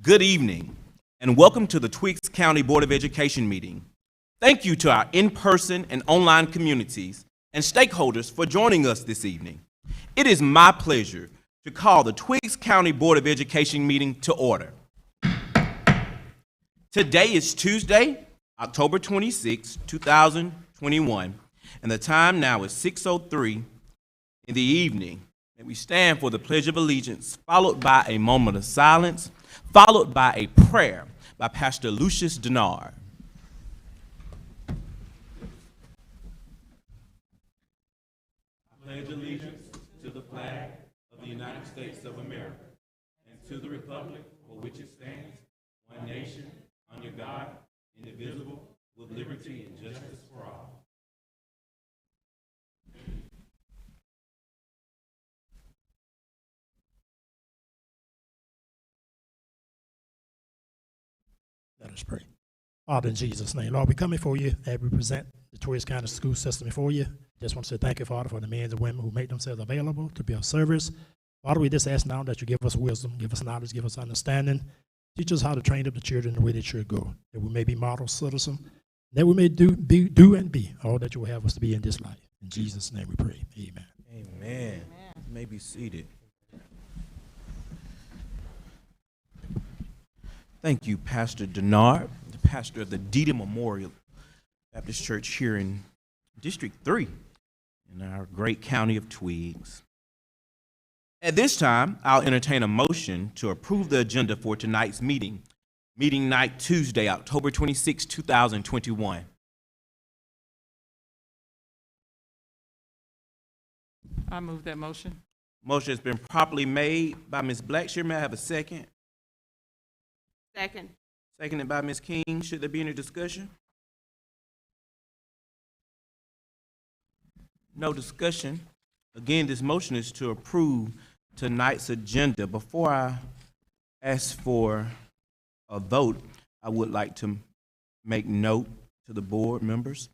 Good evening, and welcome to the Tweaks County Board of Education meeting. Thank you to our in-person and online communities and stakeholders for joining us this evening. It is my pleasure to call the Tweaks County Board of Education meeting to order. Today is Tuesday, October 26, 2021, and the time now is 6:03 in the evening. And we stand for the Pledge of Allegiance, followed by a moment of silence, followed by a prayer by Pastor Lucius Denard. I pledge allegiance to the flag of the United States of America and to the republic for which it stands, one nation, under God, indivisible, with liberty and justice for all. Let us pray. Father, in Jesus' name, Lord, we come before you as we present the Tweaks County School System before you. Just want to say thank you, Father, for the men and women who make themselves available to be of service. Father, we just ask now that you give us wisdom, give us knowledge, give us understanding. Teach us how to train up the children the way they should go, that we may be model citizens, that we may do and be all that you will have us to be in this life. In Jesus' name we pray. Amen. Amen. You may be seated. Thank you, Pastor Denard, the pastor of the Dita Memorial Baptist Church here in District 3 in our great county of Tweeds. At this time, I'll entertain a motion to approve the agenda for tonight's meeting night Tuesday, October 26, 2021. I move that motion. Motion has been properly made by Ms. Blackshear. May I have a second? Second. Seconded by Ms. King. Should there be any discussion? No discussion. Again, this motion is to approve tonight's agenda. Before I ask for a vote, I would like to make note to the board members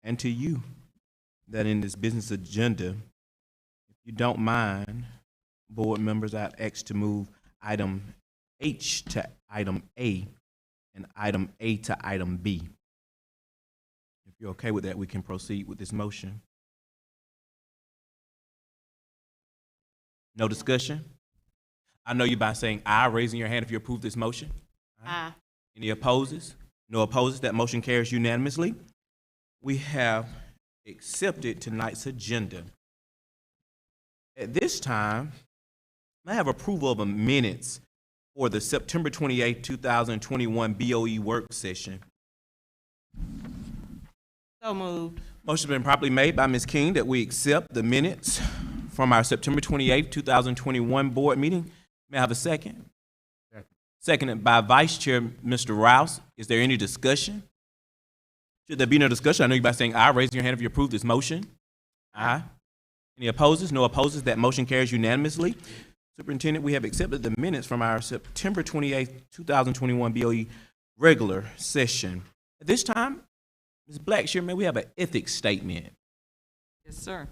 and to you that in this business agenda, if you don't mind, board members, I'd ask to move item H to item A and item A to item B. If you're okay with that, we can proceed with this motion. No discussion? I know you by saying aye, raising your hand if you approve this motion. Aye. Any opposes? No opposes. That motion carries unanimously. We have accepted tonight's agenda. At this time, I have approval of the minutes for the September 28, 2021 BOE work session. So moved. Motion has been properly made by Ms. King that we accept the minutes from our September 28, 2021 board meeting. May I have a second? Second. Seconded by Vice Chair Mr. Rouse. Is there any discussion? Should there be no discussion, I know you by saying aye, raise your hand if you approve this motion. Aye. Any opposes? No opposes. That motion carries unanimously. Superintendent, we have accepted the minutes from our September 28, 2021 BOE regular session. At this time, Ms. Blackshear, may we have an ethics statement? Yes, sir.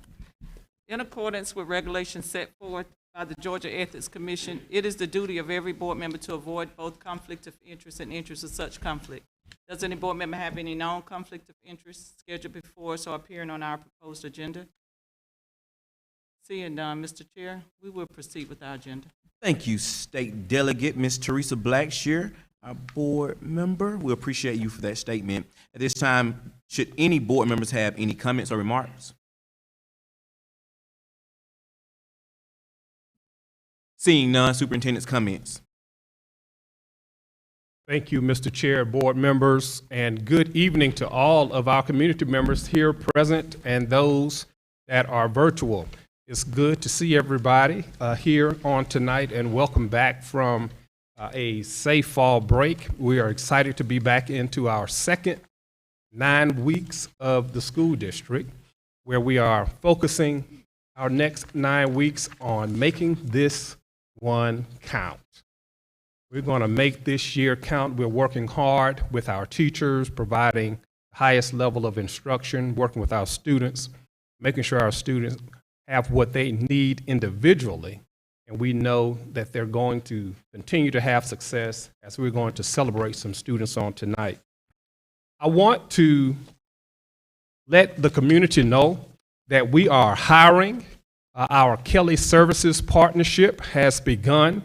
In accordance with regulations set forth by the Georgia Ethics Commission, it is the duty of every board member to avoid both conflict of interest and interest of such conflict. Does any board member have any known conflict of interest scheduled before us or appearing on our proposed agenda? Seeing none, Mr. Chair, we will proceed with our agenda. Thank you, State Delegate Ms. Teresa Blackshear, our board member. We appreciate you for that statement. At this time, should any board members have any comments or remarks? Seeing none, superintendent's comments. Thank you, Mr. Chair, board members, and good evening to all of our community members here present and those that are virtual. It's good to see everybody here on tonight, and welcome back from a safe fall break. We are excited to be back into our second 9 weeks of the school district, where we are focusing our next 9 weeks on making this one count. We're going to make this year count. We're working hard with our teachers, providing the highest level of instruction, working with our students, making sure our students have what they need individually and we know that they're going to continue to have success as we're going to celebrate some students on tonight. I want to let the community know that we are hiring. Our Kelly Services partnership has begun,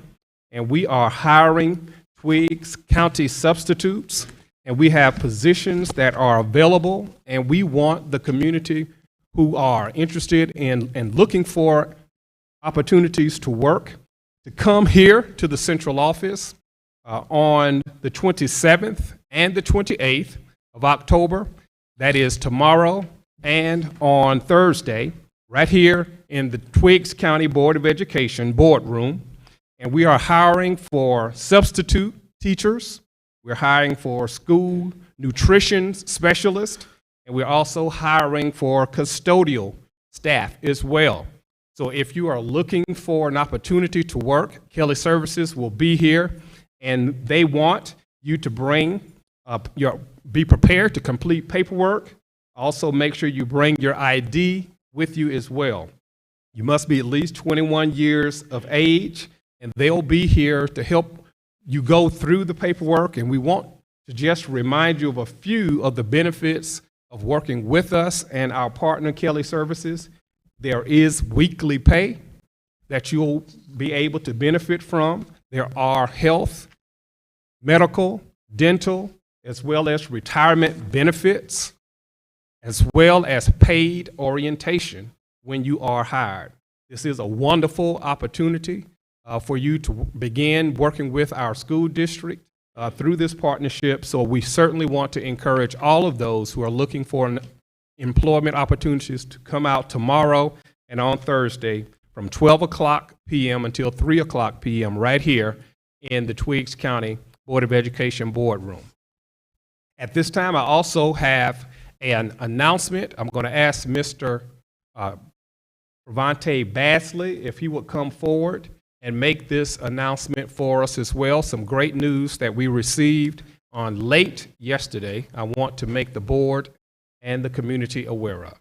and we are hiring Twiggs County substitutes, and we have positions that are available, and we want the community who are interested in looking for opportunities to work to come here to the central office on the 27th and the 28th of October. That is tomorrow and on Thursday, right here in the Twiggs County Board of Education boardroom. And we are hiring for substitute teachers. We're hiring for school nutrition specialists, and we're also hiring for custodial staff as well. So if you are looking for an opportunity to work, Kelly Services will be here, and they want you to be prepared to complete paperwork. Also, make sure you bring your ID with you as well. You must be at least 21 years of age, and they'll be here to help you go through the paperwork. And we want to just remind you of a few of the benefits of working with us and our partner, Kelly Services. There is weekly pay that you'll be able to benefit from. There are health, medical, dental, as well as retirement benefits, as well as paid orientation when you are hired. This is a wonderful opportunity for you to begin working with our school district through this partnership. So we certainly want to encourage all of those who are looking for employment opportunities to come out tomorrow and on Thursday from 12 o'clock p.m. until 3 o'clock p.m. right here in the Twiggs County Board of Education boardroom. At this time, I also have an announcement. I'm going to ask Mr. Pravante Basley if he would come forward and make this announcement for us as well. Some great news that we received on late yesterday. I want to make the board and the community aware of.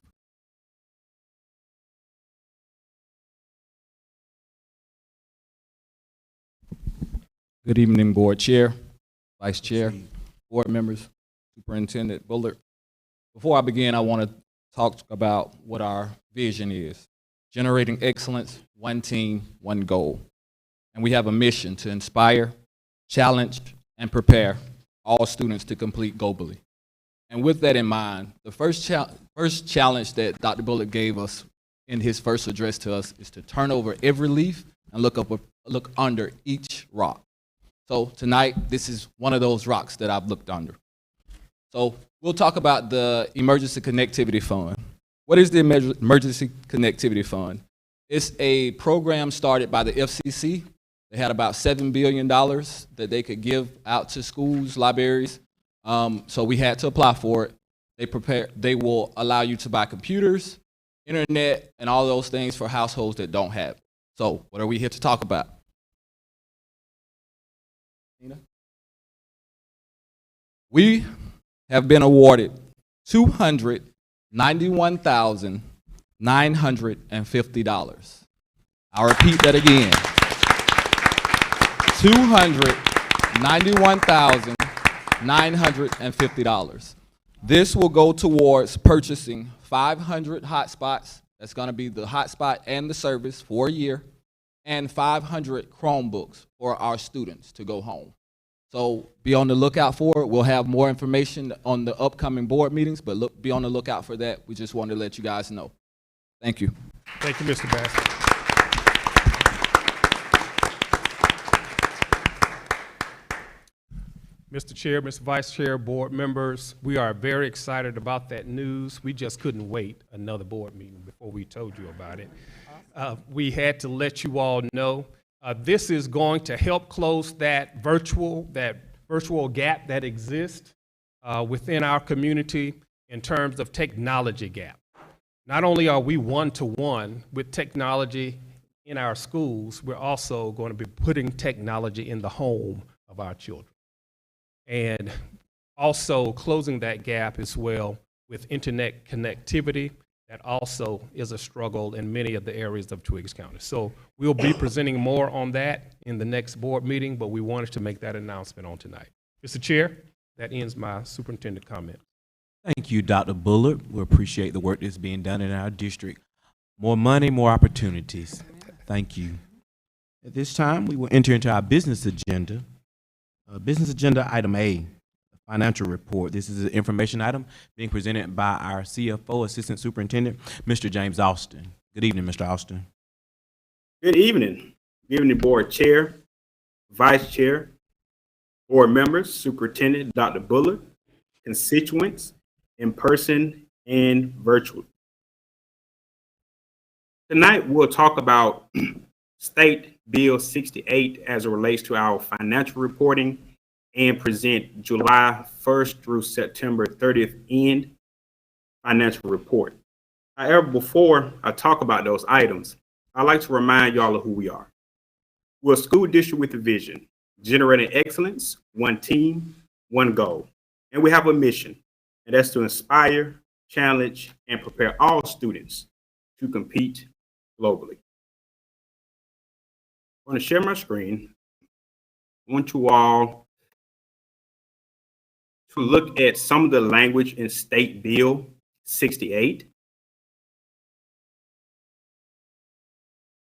Good evening, Board Chair, Vice Chair, Board members, Superintendent Bullard. Before I begin, I want to talk about what our vision is. Generating excellence, one team, one goal. And we have a mission to inspire, challenge, and prepare all students to complete globally. And with that in mind, the first challenge that Dr. Bullard gave us in his first address to us is to turn over every leaf and look under each rock. So tonight, this is one of those rocks that I've looked under. So we'll talk about the Emergency Connectivity Fund. What is the Emergency Connectivity Fund? It's a program started by the FCC. They had about $7 billion that they could give out to schools, libraries. So we had to apply for it. They will allow you to buy computers, internet, and all those things for households that don't have it. So what are we here to talk about? We have been awarded $291,950. I'll repeat that again. $291,950. This will go towards purchasing 500 hotspots. That's going to be the hotspot and the service for a year, and 500 Chromebooks for our students to go home. So be on the lookout for it. We'll have more information on the upcoming board meetings, but be on the lookout for that. We just wanted to let you guys know. Thank you. Thank you, Mr. Bass. Mr. Chair, Mr. Vice Chair, board members, we are very excited about that news. We just couldn't wait another board meeting before we told you about it. We had to let you all know. This is going to help close that virtual gap that exists within our community in terms of technology gap. Not only are we one-to-one with technology in our schools, we're also going to be putting technology in the home of our children. And also closing that gap as well with internet connectivity that also is a struggle in many of the areas of Twiggs County. So we'll be presenting more on that in the next board meeting, but we wanted to make that announcement on tonight. Mr. Chair, that ends my superintendent comment. Thank you, Dr. Bullard. We appreciate the work that's being done in our district. More money, more opportunities. Thank you. At this time, we will enter into our business agenda. Business agenda item A, financial report. This is an information item being presented by our CFO, Assistant Superintendent, Mr. James Austin. Good evening, Mr. Austin. Good evening. Good evening, Board Chair, Vice Chair, Board members, Superintendent Dr. Bullard, constituents, in person and virtual. Tonight, we'll talk about State Bill 68 as it relates to our financial reporting and present July 1st through September 30th end financial report. However, before I talk about those items, I'd like to remind y'all of who we are. We're a school district with a vision, generating excellence, one team, one goal. And we have a mission, and that's to inspire, challenge, and prepare all students to compete globally. I'm going to share my screen. I want you all to look at some of the language in State Bill 68.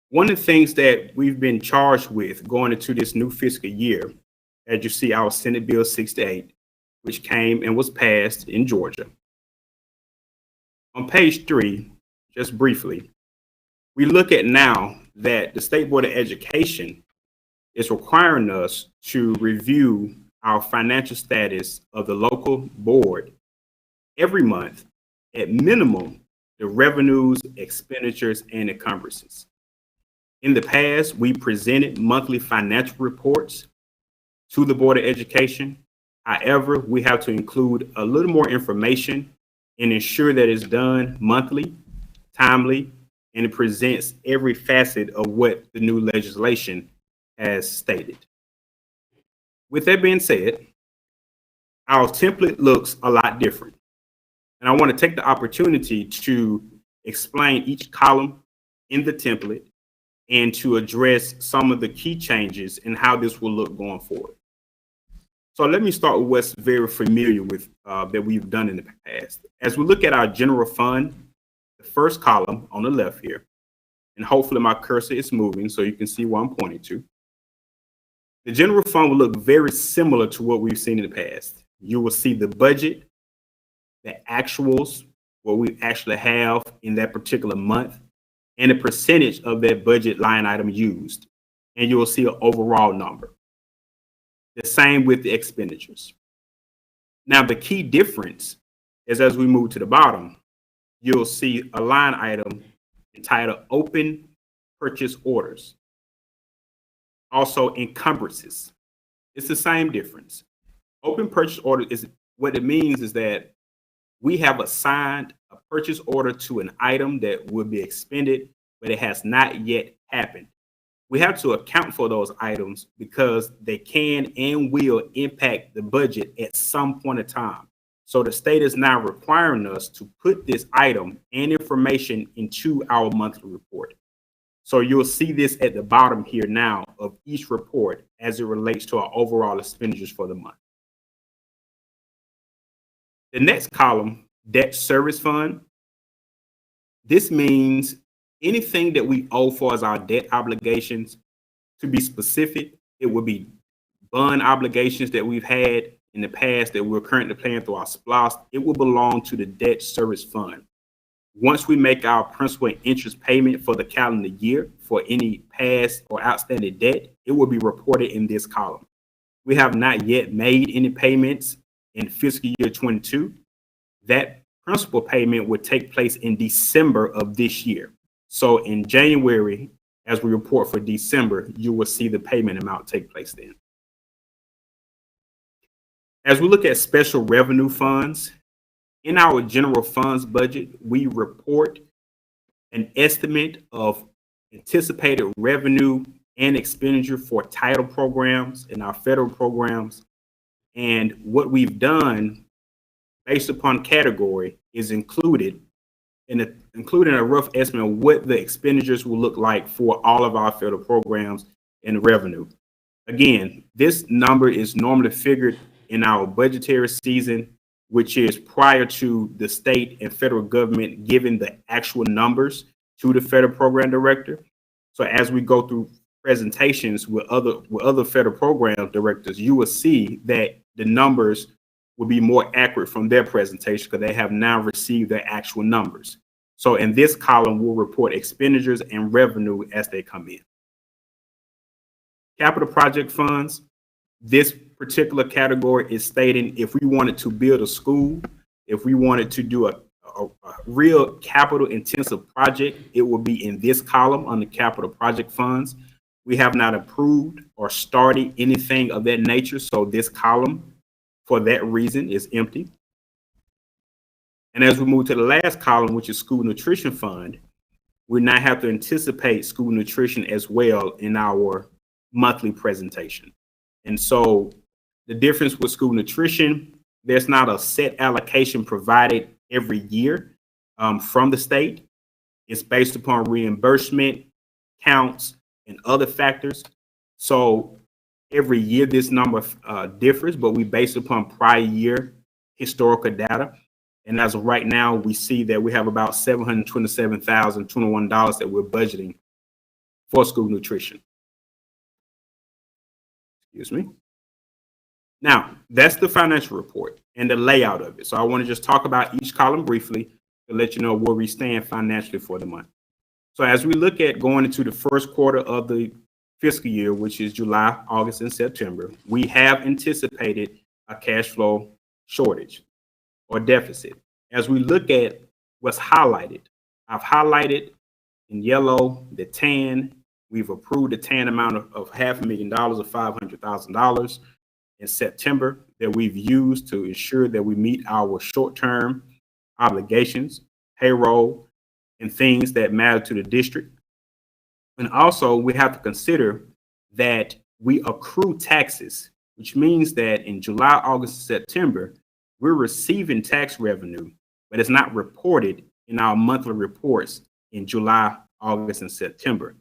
One of the things that we've been charged with going into this new fiscal year, as you see our Senate Bill 68, which came and was passed in Georgia. On page 3, just briefly, we look at now that the State Board of Education is requiring us to review our financial status of the local board every month, at minimum, the revenues, expenditures, and encumbrances. In the past, we presented monthly financial reports to the Board of Education. However, we have to include a little more information and ensure that it's done monthly, timely, and it presents every facet of what the new legislation has stated. With that being said, our template looks a lot different. And I want to take the opportunity to explain each column in the template and to address some of the key changes and how this will look going forward. So let me start with what's very familiar with that we've done in the past. As we look at our general fund, the first column on the left here, and hopefully my cursor is moving so you can see what I'm pointing to. The general fund will look very similar to what we've seen in the past. You will see the budget, the actuals, what we actually have in that particular month, and the percentage of that budget line item used. And you will see an overall number. The same with the expenditures. Now, the key difference is as we move to the bottom, you'll see a line item entitled Open Purchase Orders. Also, encumbrances. It's the same difference. Open purchase order is what it means is that we have assigned a purchase order to an item that will be expended, but it has not yet happened. We have to account for those items because they can and will impact the budget at some point in time. So the state is now requiring us to put this item and information into our monthly report. So you'll see this at the bottom here now of each report as it relates to our overall expenditures for the month. The next column, debt service fund. This means anything that we owe for as our debt obligations. To be specific, it would be bond obligations that we've had in the past that we're currently paying through our SPLOST. It will belong to the debt service fund. Once we make our principal and interest payment for the calendar year for any past or outstanding debt, it will be reported in this column. We have not yet made any payments in fiscal year 22. That principal payment would take place in December of this year. So in January, as we report for December, you will see the payment amount take place then. As we look at special revenue funds, in our general funds budget, we report an estimate of anticipated revenue and expenditure for title programs and our federal programs. And what we've done based upon category is included including a rough estimate of what the expenditures will look like for all of our federal programs and revenue. Again, this number is normally figured in our budgetary season, which is prior to the state and federal government giving the actual numbers to the federal program director. So as we go through presentations with other federal program directors, you will see that the numbers will be more accurate from their presentation because they have now received their actual numbers. So in this column, we'll report expenditures and revenue as they come in. Capital project funds. This particular category is stating if we wanted to build a school, if we wanted to do a real capital intensive project, it will be in this column under capital project funds. We have not approved or started anything of that nature, so this column for that reason is empty. And as we move to the last column, which is school nutrition fund, we now have to anticipate school nutrition as well in our monthly presentation. And so the difference with school nutrition, there's not a set allocation provided every year from the state. It's based upon reimbursement, counts, and other factors. So every year this number differs, but we base upon prior year historical data. And as of right now, we see that we have about $727,021 that we're budgeting for school nutrition. Excuse me. Now, that's the financial report and the layout of it. So I want to just talk about each column briefly to let you know where we stand financially for the month. So as we look at going into the first quarter of the fiscal year, which is July, August, and September, we have anticipated a cash flow shortage or deficit. As we look at what's highlighted, I've highlighted in yellow the TAN. We've approved a TAN amount of $500,000 or $500,000 in September that we've used to ensure that we meet our short-term obligations, payroll, and things that matter to the district. And also, we have to consider that we accrue taxes, which means that in July, August, and September, we're receiving tax revenue, but it's not reported in our monthly reports in July, August, and September.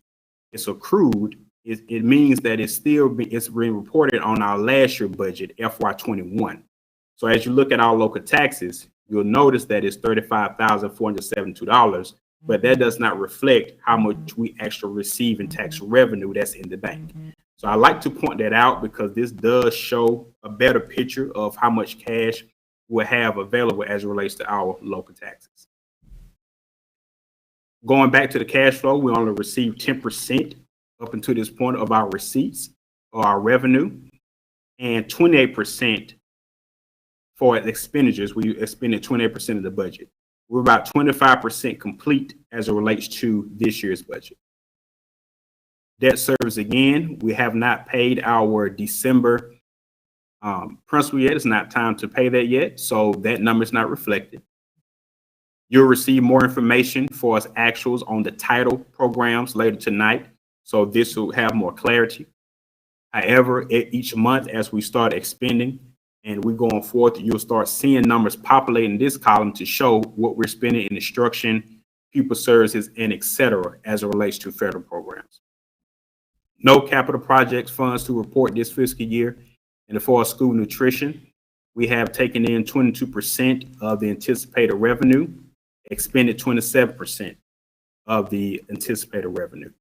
It's accrued. It means that it's being reported on our last year budget, FY21. So as you look at our local taxes, you'll notice that it's $35,472, but that does not reflect how much we actually receive in tax revenue that's in the bank. So I like to point that out because this does show a better picture of how much cash we'll have available as it relates to our local taxes. Going back to the cash flow, we only received 10% up until this point of our receipts or our revenue, and 28% for expenditures. We expended 28% of the budget. We're about 25% complete as it relates to this year's budget. Debt service, again, we have not paid our December principal yet. It's not time to pay that yet, so that number is not reflected. You'll receive more information for us actuals on the title programs later tonight, so this will have more clarity. However, each month as we start expending and we're going forth, you'll start seeing numbers populating this column to show what we're spending in instruction, pupil services, and et cetera as it relates to federal programs. No capital projects funds to report this fiscal year. And for school nutrition, we have taken in 22% of the anticipated revenue, expended 27% of the anticipated revenue.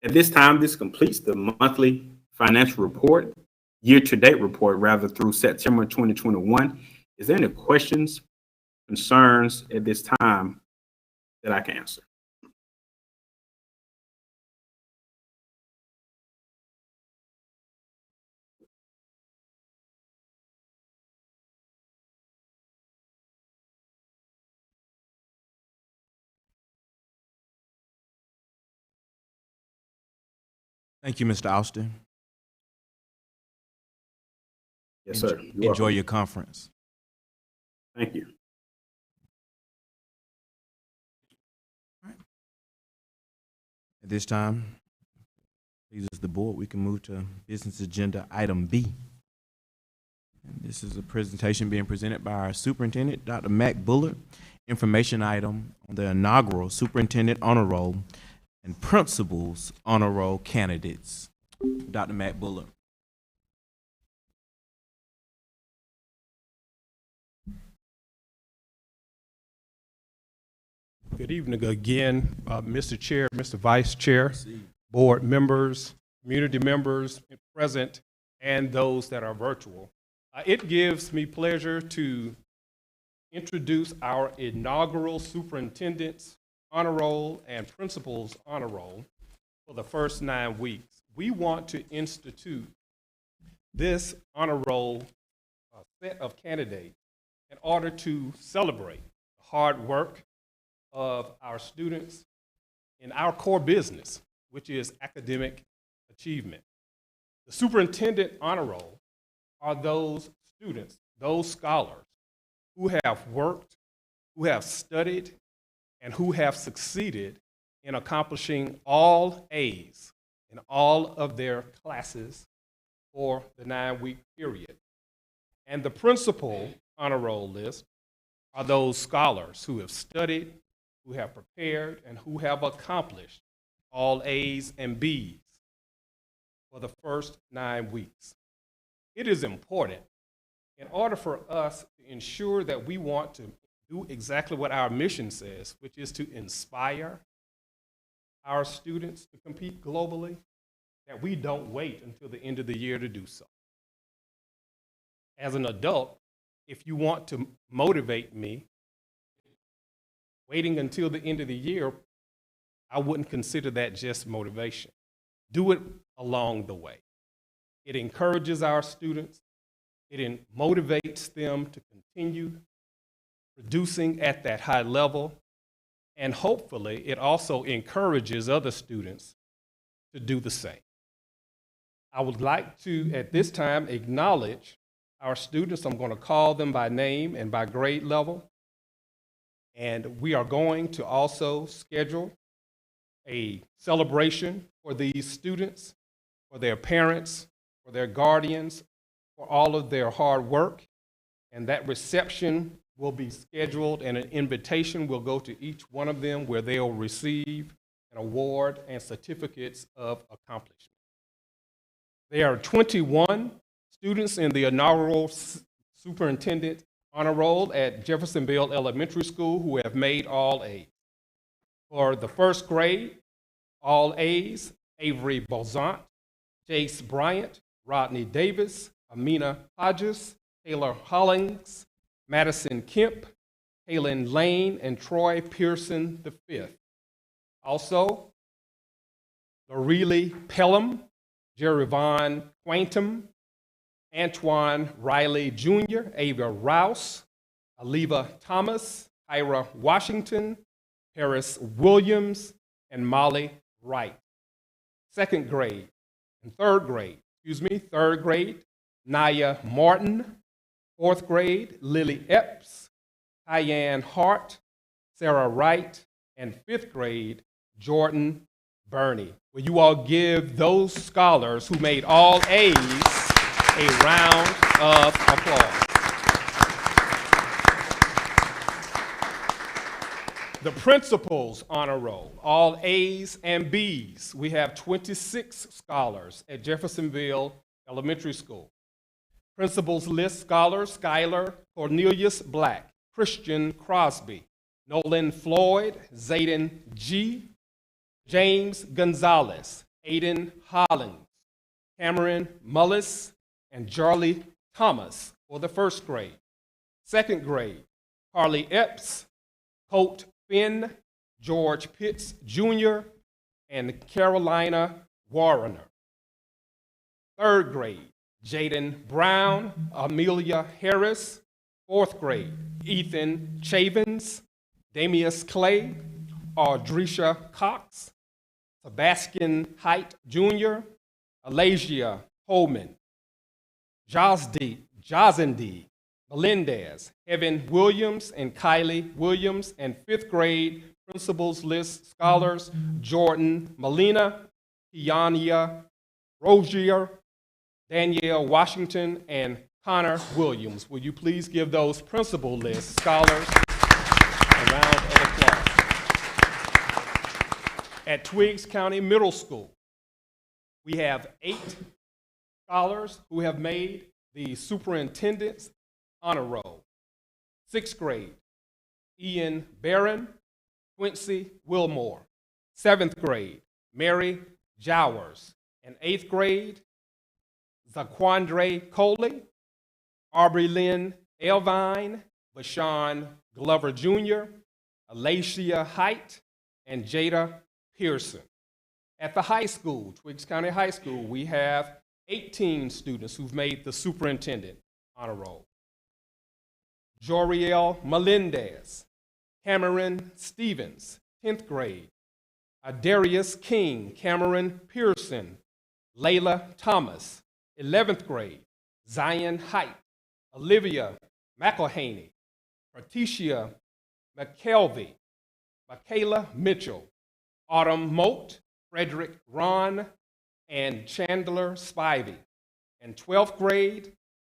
At this time, this completes the monthly financial report, year-to-date report, rather, through September 2021. Is there any questions, concerns at this time that I can answer? Thank you, Mr. Austin. Yes, sir. Enjoy your conference. Thank you. At this time, pleases the board, we can move to business agenda item B. And this is a presentation being presented by our superintendent, Dr. Mac Bullard. Information item on the inaugural superintendent honor roll and principals honor roll candidates. Dr. Mac Bullard. Good evening again, Mr. Chair, Mr. Vice Chair, board members, community members present, and those that are virtual. It gives me pleasure to introduce our inaugural superintendent's honor roll and principals honor roll for the first 9 weeks. We want to institute this honor roll set of candidates in order to celebrate the hard work of our students in our core business, which is academic achievement. The superintendent honor roll are those students, those scholars who have worked, who have studied, and who have succeeded in accomplishing all A's in all of their classes for the 9-week period. And the principal honor roll list are those scholars who have studied, who have prepared, and who have accomplished all A's and B's for the first 9 weeks. It is important in order for us to ensure that we want to do exactly what our mission says, which is to inspire our students to compete globally, that we don't wait until the end of the year to do so. As an adult, if you want to motivate me, waiting until the end of the year, I wouldn't consider that just motivation. Do it along the way. It encourages our students. It motivates them to continue producing at that high level. And hopefully, it also encourages other students to do the same. I would like to, at this time, acknowledge our students. I'm going to call them by name and by grade level. And we are going to also schedule a celebration for these students, for their parents, for their guardians, for all of their hard work. And that reception will be scheduled, and an invitation will go to each one of them where they'll receive an award and certificates of accomplishment. There are 21 students in the inaugural superintendent honor roll at Jeffersonville Elementary School who have made all A's. For the first grade, all A's, Avery Bozant, Jace Bryant, Rodney Davis, Amina Hodges, Taylor Hollings, Madison Kemp, Kaylin Lane, and Troy Pearson V. Also, Loreely Pelham, Jerry Von Quantum, Antoine Riley Jr., Ava Rouse, Aliva Thomas, Ira Washington, Harris Williams, and Molly Wright. Third grade, Naya Martin. Fourth grade, Lily Epps, Diane Hart, Sarah Wright, and fifth grade, Jordan Burney. Will you all give those scholars who made all A's a round of applause? The principal's honor roll, all A's and B's. We have 26 scholars at Jeffersonville Elementary School. Principal's list scholars: Skylar Cornelius Black, Christian Crosby, Nolan Floyd, Zayden G., James Gonzalez, Aiden Hollins, Cameron Mullis, and Charlie Thomas for the first grade. Second grade, Carly Epps, Colt Finn, George Pitts Jr., and Carolina Warrener. Third grade, Jaden Brown, Amelia Harris. Fourth grade, Ethan Chavins, Damius Clay, Audricia Cox, Sebastian Height Jr., Alasia Holman, Jazindi Melendez, Evan Williams, and Kylie Williams. And fifth grade, principal's list scholars: Jordan Molina, Kiania Rozier, Danielle Washington, and Connor Williams. Will you please give those principal list scholars a round of applause? At Twiggs County Middle School, we have 8 scholars who have made the superintendent's honor roll. 6th grade, Ian Barron, Quincy Wilmore. 7th grade, Mary Jowers. And 8th grade, Zaquandre Coley, Aubrey Lynn Elvine, Bashan Glover Jr., Alacia Height, and Jada Pearson. At the high school, Twiggs County High School, we have 18 students who've made the superintendent honor roll. Joriel Melendez, Cameron Stevens, 10th grade. Darius King, Cameron Pearson, Layla Thomas, 11th grade. Zion Height, Olivia McElhaney, Patricia McKelvey, Michaela Mitchell, Autumn Moat, Frederick Ron, and Chandler Spivey. And 12th grade,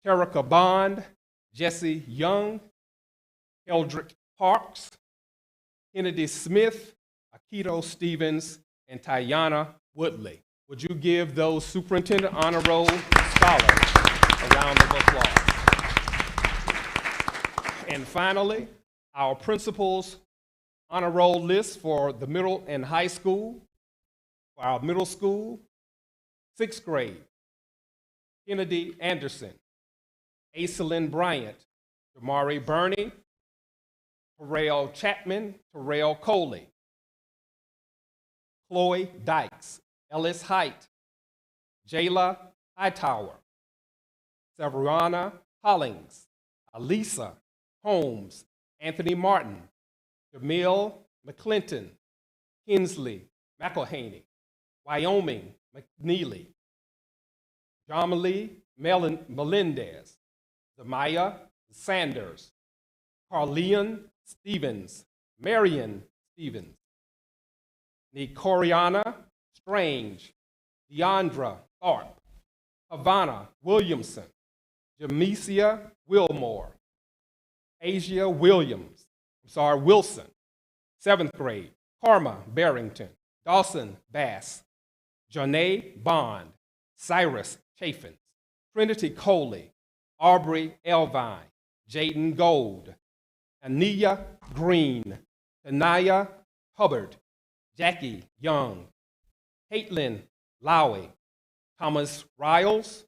Terica Bond, Jesse Young, Eldrick Parks, Kennedy Smith, Akito Stevens, and Tayana Woodley. Would you give those superintendent honor roll scholars a round of applause? And finally, our principal's honor roll list for the middle and high school. For our middle school, 6th grade, Kennedy Anderson, Aislinn Bryant, Damari Burney, Terrell Chapman, Terrell Coley, Chloe Dykes, Ellis Height, Jayla Hightower, Savriana Hollings, Alisa Holmes, Anthony Martin, Jamil McClinton, Kinsley McElhaney, Wyoming McNeely, Jamalee Melendez, Zamaya Sanders, Carleon Stevens, Marion Stevens, Nicoriana Strange, Deandra Tharp, Havana Williamson, Jamesia Wilmore, Asia Wilson, 7th grade, Karma Barrington, Dawson Bass, Janae Bond, Cyrus Chaffins, Trinity Coley, Aubrey Elvine, Jaden Gold, Ania Green, Tanaya Hubbard, Jackie Young, Caitlin Lowy, Thomas Riles,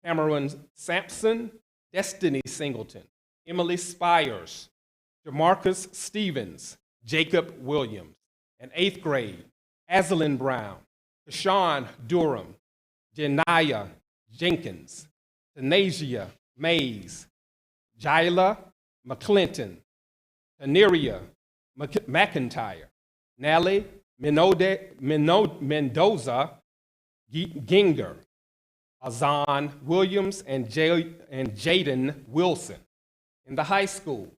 Cameron Sampson, Destiny Singleton, Emily Spires, Jamarcus Stevens, Jacob Williams. And 8th grade, Azalyn Brown, Kashawn Durham, Janaya Jenkins, Tanasia Mays, Jyla McClinton, Taneria McIntyre, Nally Mendoza Ginger, Azan Williams, and Jaden Wilson. In the high school,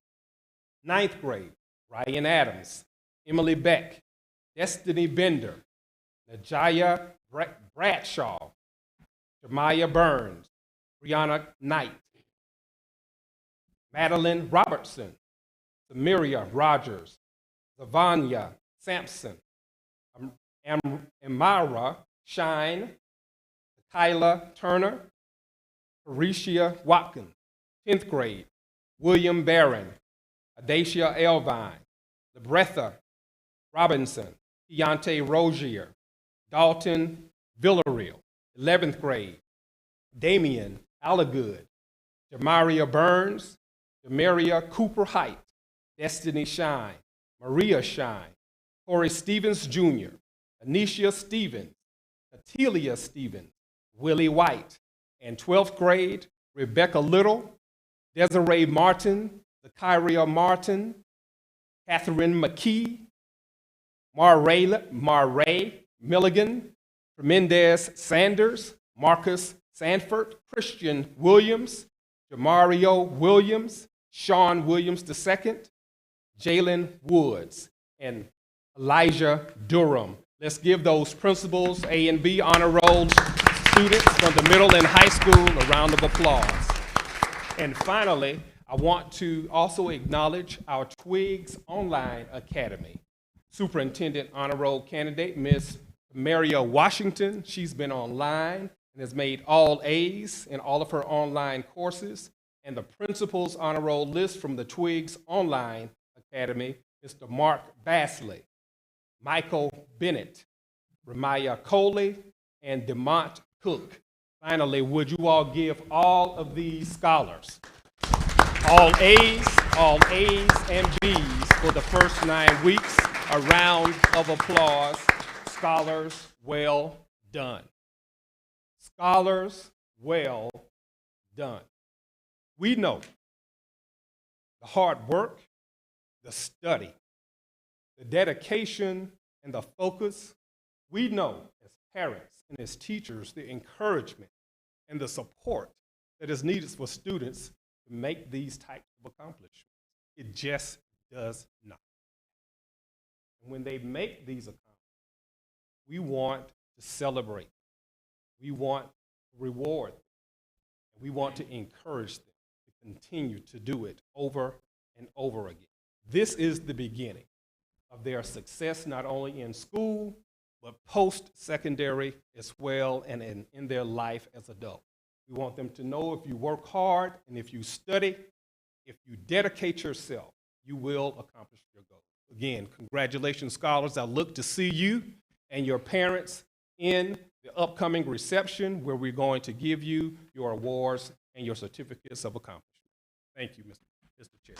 9th grade, Ryan Adams, Emily Beck, Destiny Bender, Najaya Bradshaw, Jeremiah Burns, Brianna Knight, Madeline Robertson, Samiria Rogers, Zavanya Sampson, Amara Shine, Kyla Turner, Horatia Watkins. 10th grade, William Barron, Adacia Elvine, Lebretha Robinson, Keontae Rozier, Dalton Villarreal. 11th grade, Damian Allagood, Jamaria Burns, Jamaria Cooper Height, Destiny Shine, Maria Shine, Corey Stevens Jr., Anisha Stevens, Atelia Stevens, Willie White. And 12th grade, Rebecca Little, Desiree Martin, Zakiria Martin, Catherine McKee, Maray Milligan, Tremendez Sanders, Marcus Sanford, Christian Williams, Jamario Williams, Sean Williams II, Jalen Woods, and Elijah Durham. Let's give those principals, A and B honor roll students from the middle and high school, a round of applause. And finally, I want to also acknowledge our Twigs Online Academy. Superintendent Honor Roll candidate, Ms. Maria Washington. She's been online and has made all A's in all of her online courses. And the principal's honor roll list from the Twigs Online Academy, Mr. Mark Bassley, Michael Bennett, Ramaya Coley, and DeMont Cook. Finally, would you all give all of these scholars all A's and B's for the first 9 weeks? A round of applause. Scholars, well done. Scholars, well done. We know the hard work, the study, the dedication, and the focus. We know as parents and as teachers the encouragement and the support that is needed for students to make these types of accomplishments. It just does not. And when they make these accomplishments, we want to celebrate. We want to reward them. And we want to encourage them to continue to do it over and over again. This is the beginning of their success, not only in school, but post-secondary as well, and in their life as adults. We want them to know if you work hard and if you study, if you dedicate yourself, you will accomplish your goals. Again, congratulations, scholars. I look to see you and your parents in the upcoming reception where we're going to give you your awards and your certificates of accomplishment. Thank you, Mr. Chair.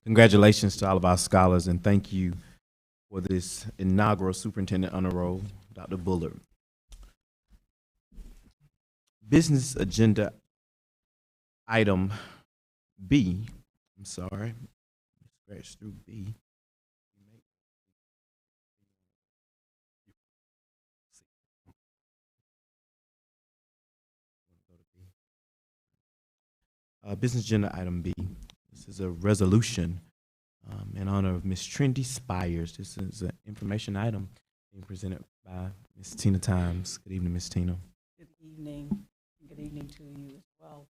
Congratulations to all of our scholars, and thank you for this inaugural Superintendent Honor Roll, Dr. Bullard. Business agenda item B. I'm sorry. Scratch through B. Business agenda item B. This is a resolution in honor of Ms. Trendy Spires. This is an information item being presented by Ms. Tina Times. Good evening, Ms. Tina. Good evening. Good evening to you as well.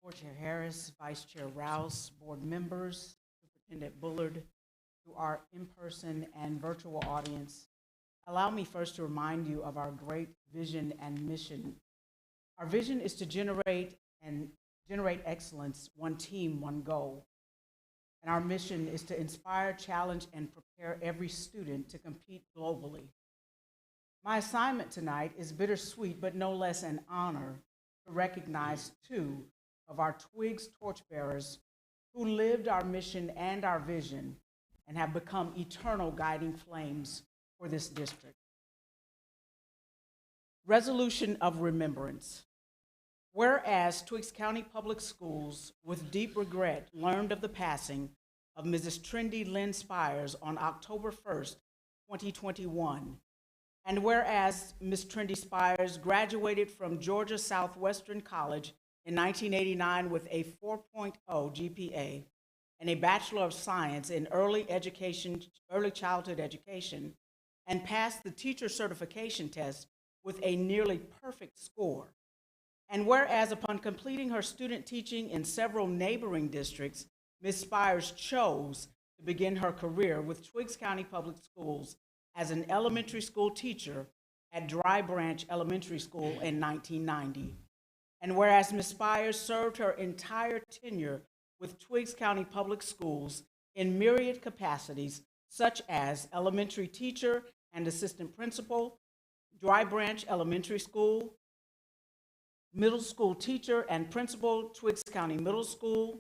Board Chair Harris, Vice Chair Rouse, board members, Superintendent Bullard, to our in-person and virtual audience. Allow me first to remind you of our great vision and mission. Our vision is to generate excellence, one team, one goal. And our mission is to inspire, challenge, and prepare every student to compete globally. My assignment tonight is bittersweet, but no less an honor to recognize 2 of our Twigs torchbearers who lived our mission and our vision and have become eternal guiding flames for this district. Resolution of remembrance. Whereas Twigs County Public Schools, with deep regret, learned of the passing of Mrs. Trendy Lynn Spires on October 1st, 2021, and whereas Ms. Trendy Spires graduated from Georgia Southwestern College in 1989 with a 4.0 GPA and a Bachelor of Science in early childhood education, and passed the teacher certification test with a nearly perfect score. And whereas upon completing her student teaching in several neighboring districts, Ms. Spires chose to begin her career with Twigs County Public Schools as an elementary school teacher at Dry Branch Elementary School in 1990. And whereas Ms. Spires served her entire tenure with Twigs County Public Schools in myriad capacities, such as elementary teacher and assistant principal, Dry Branch Elementary School, middle school teacher and principal, Twigs County Middle School,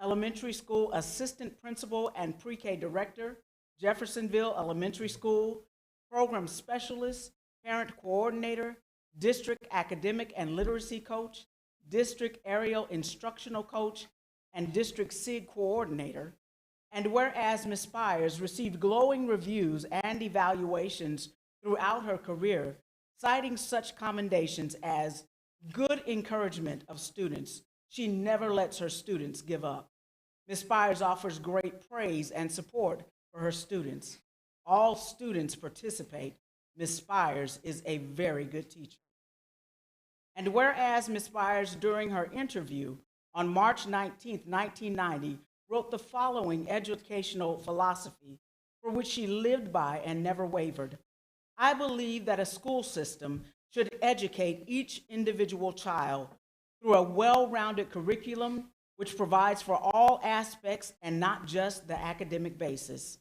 elementary school assistant principal and pre-K director, Jeffersonville Elementary School, program specialist, parent coordinator, district academic and literacy coach, district aerial instructional coach, and district SIG coordinator. And whereas Ms. Spires received glowing reviews and evaluations throughout her career, citing such commendations as good encouragement of students. She never lets her students give up. Ms. Spires offers great praise and support for her students. All students participate Ms. Spires is a very good teacher. And whereas Ms. Spires, during her interview on March 19, 1990, wrote the following educational philosophy for which she lived by and never wavered: I believe that a school system should educate each individual child through a well-rounded curriculum which provides for all aspects and not just the academic basis.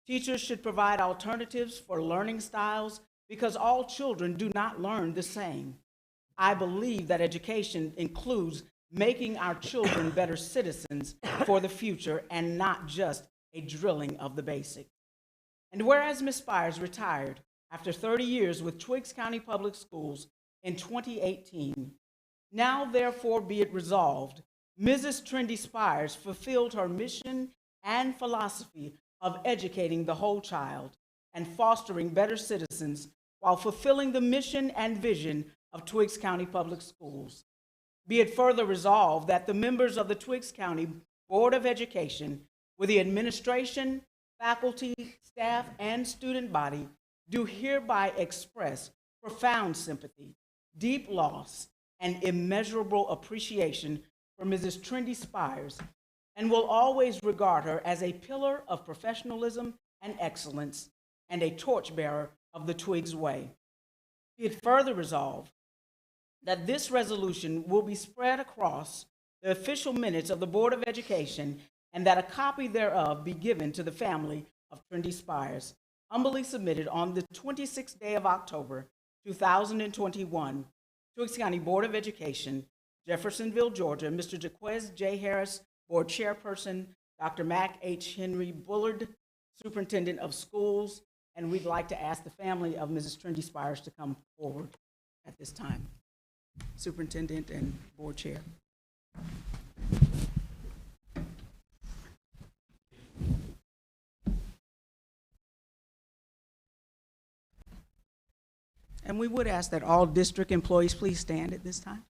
Teachers should provide alternatives for learning styles because all children do not learn the same. I believe that education includes making our children better citizens for the future and not just a drilling of the basics. And whereas Ms. Spires retired after 30 years with Twiggs County Public Schools in 2018, now therefore be it resolved, Mrs. Trendy Spires fulfilled her mission and philosophy of educating the whole child and fostering better citizens while fulfilling the mission and vision of Twiggs County Public Schools. Be it further resolved that the members of the Twiggs County Board of Education, with the administration, faculty, staff, and student body, do hereby express profound sympathy, deep loss, and immeasurable appreciation for Mrs. Trendy Spires, and will always regard her as a pillar of professionalism and excellence and a torchbearer of the Twiggs way. Be it further resolved that this resolution will be spread across the official minutes of the Board of Education and that a copy thereof be given to the family of Trendy Spires. Humbly submitted on the 26th day of October, 2021, Twiggs County Board of Education, Jeffersonville, Georgia, Mr. Jaquez J. Harris, Board Chairperson, Dr. Mac H. Henry Bullard, Superintendent of Schools, and we'd like to ask the family of Mrs. Trendy Spires to come forward at this time. Superintendent and Board Chair. And we would ask that all district employees please stand at this time.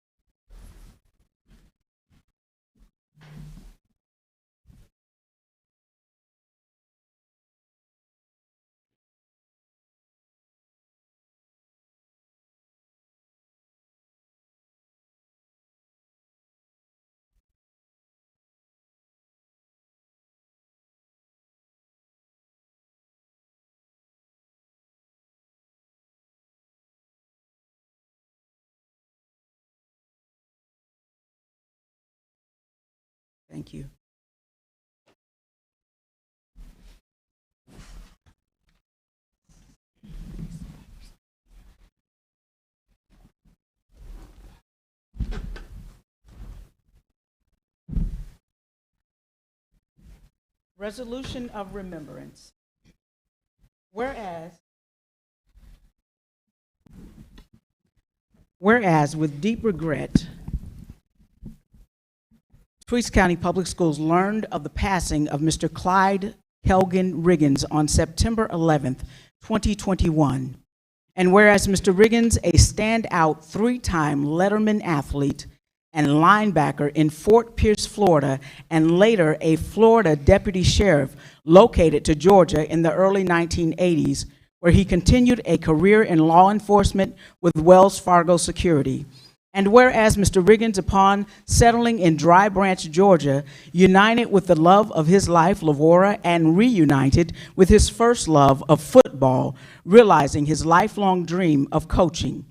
Thank you. Resolution of remembrance. Whereas with deep regret, Twiggs County Public Schools learned of the passing of Mr. Clyde Kelgan Riggins on September 11th, 2021. And whereas Mr. Riggins, a standout three-time Letterman athlete and linebacker in Fort Pierce, Florida, and later a Florida deputy sheriff located to Georgia in the early 1980s, where he continued a career in law enforcement with Wells Fargo Security. And whereas Mr. Riggins, upon settling in Dry Branch, Georgia, united with the love of his life, Lavora, and reunited with his first love of football, realizing his lifelong dream of coaching.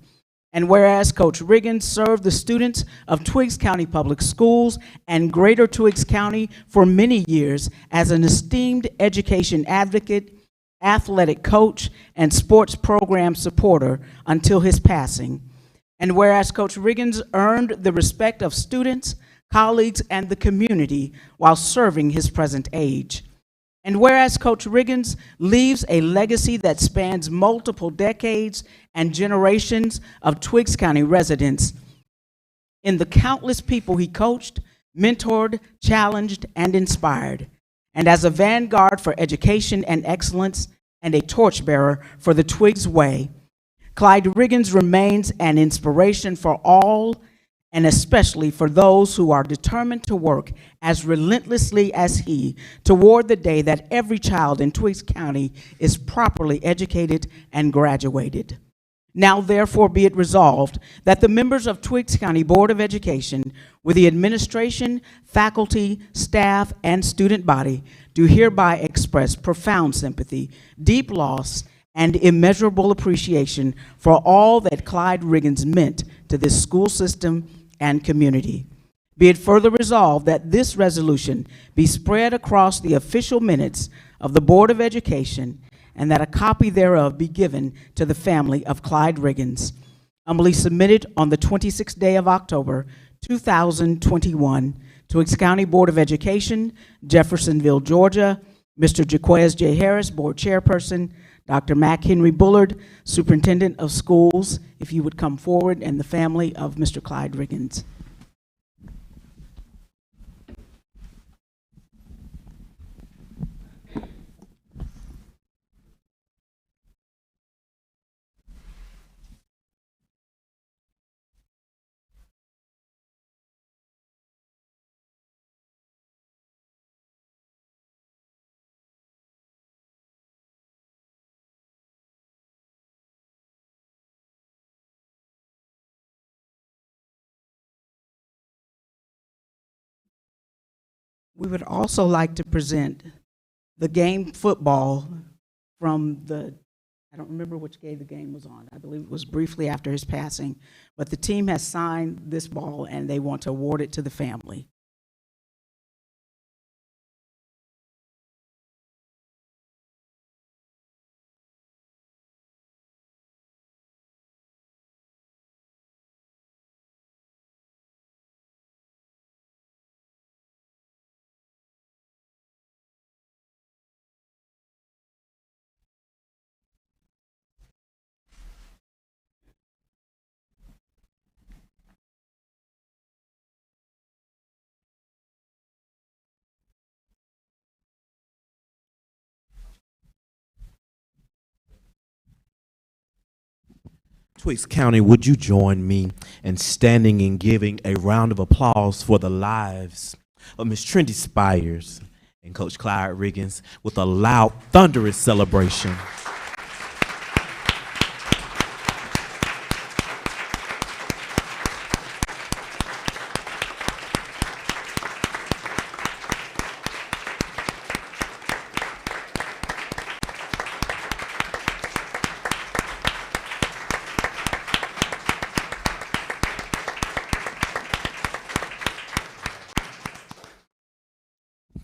And whereas Coach Riggins served the students of Twiggs County Public Schools and Greater Twiggs County for many years as an esteemed education advocate, athletic coach, and sports program supporter until his passing. And whereas Coach Riggins earned the respect of students, colleagues, and the community while serving his present age. And whereas Coach Riggins leaves a legacy that spans multiple decades and generations of Twiggs County residents in the countless people he coached, mentored, challenged, and inspired. And as a vanguard for education and excellence and a torchbearer for the Twiggs way, Clyde Riggins remains an inspiration for all and especially for those who are determined to work as relentlessly as he toward the day that every child in Twiggs County is properly educated and graduated. Now therefore be it resolved that the members of Twiggs County Board of Education, with the administration, faculty, staff, and student body, do hereby express profound sympathy, deep loss, and immeasurable appreciation for all that Clyde Riggins meant to this school system and community. Be it further resolved that this resolution be spread across the official minutes of the Board of Education, and that a copy thereof be given to the family of Clyde Riggins. Humbly submitted on the 26th day of October, 2021, Twiggs County Board of Education, Jeffersonville, Georgia. Mr. Jaquez J. Harris, Board Chairperson. Dr. Mac Henry Bullard, Superintendent of Schools, if you would come forward, and the family of Mr. Clyde Riggins. We would also like to present the game football from the, I don't remember which day the game was on. I believe it was briefly after his passing. But the team has signed this ball and they want to award it to the family. Twiggs County, would you join me in standing and giving a round of applause for the lives of Miss Trendy Spires and Coach Clyde Riggins with a loud, thunderous celebration.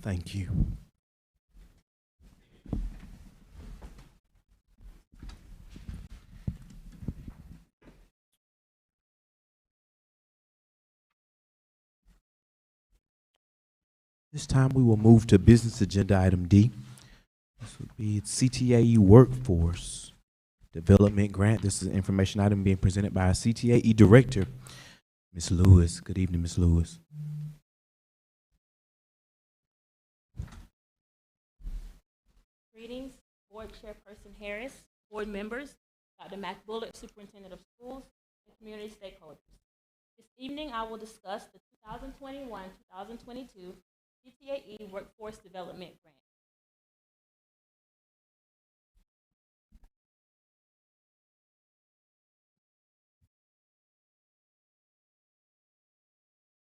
Thank you. This time we will move to business agenda item D. This would be CTAE Workforce Development Grant. This is an information item being presented by our CTAE Director, Ms. Lewis. Good evening, Ms. Lewis. Greetings, Board Chairperson Harris, Board members, Dr. Mac Bullard, Superintendent of Schools, and community stakeholders. This evening, I will discuss the 2021-2022 CTAE Workforce Development Grant.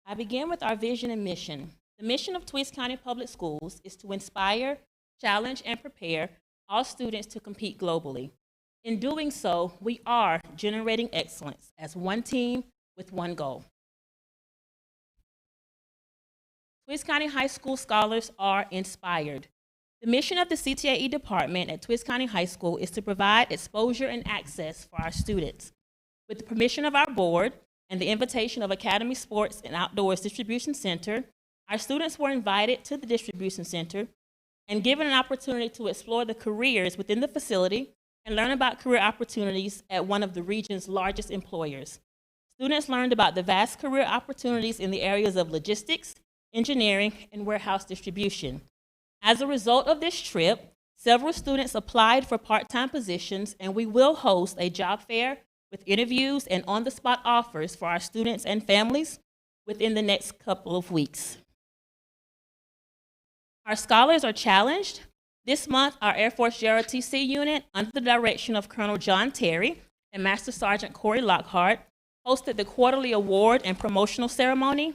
I begin with our vision and mission. The mission of Twiggs County Public Schools is to inspire, challenge, and prepare all students to compete globally. In doing so, we are generating excellence as one team with one goal. Twiggs County High School scholars are inspired. The mission of the CTAE department at Twiggs County High School is to provide exposure and access for our students. With the permission of our board and the invitation of Academy Sports and Outdoors Distribution Center, our students were invited to the distribution center and given an opportunity to explore the careers within the facility and learn about career opportunities at one of the region's largest employers. Students learned about the vast career opportunities in the areas of logistics, engineering, and warehouse distribution. As a result of this trip, several students applied for part-time positions, and we will host a job fair with interviews and on-the-spot offers for our students and families within the next couple of weeks. Our scholars are challenged. This month, our Air Force JROTC unit, under the direction of Colonel John Terry and Master Sergeant Corey Lockhart, hosted the quarterly award and promotional ceremony.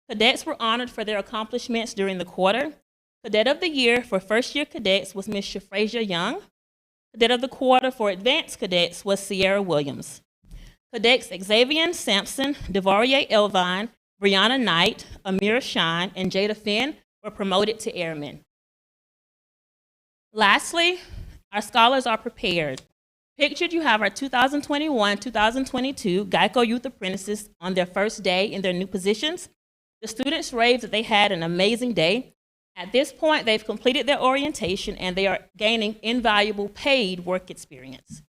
Cadets were honored for their accomplishments during the quarter. Cadet of the Year for first-year cadets was Ms. Shafrasia Young. Cadet of the Quarter for advanced cadets was Sierra Williams. Cadets Xavier Sampson, Devarier Elvine, Brianna Knight, Amira Shine, and Jada Finn were promoted to airmen. Lastly, our scholars are prepared. Pictured, you have our 2021-2022 Geico Youth Apprentices on their first day in their new positions. The students raved that they had an amazing day. At this point, they've completed their orientation and they are gaining invaluable paid work experience.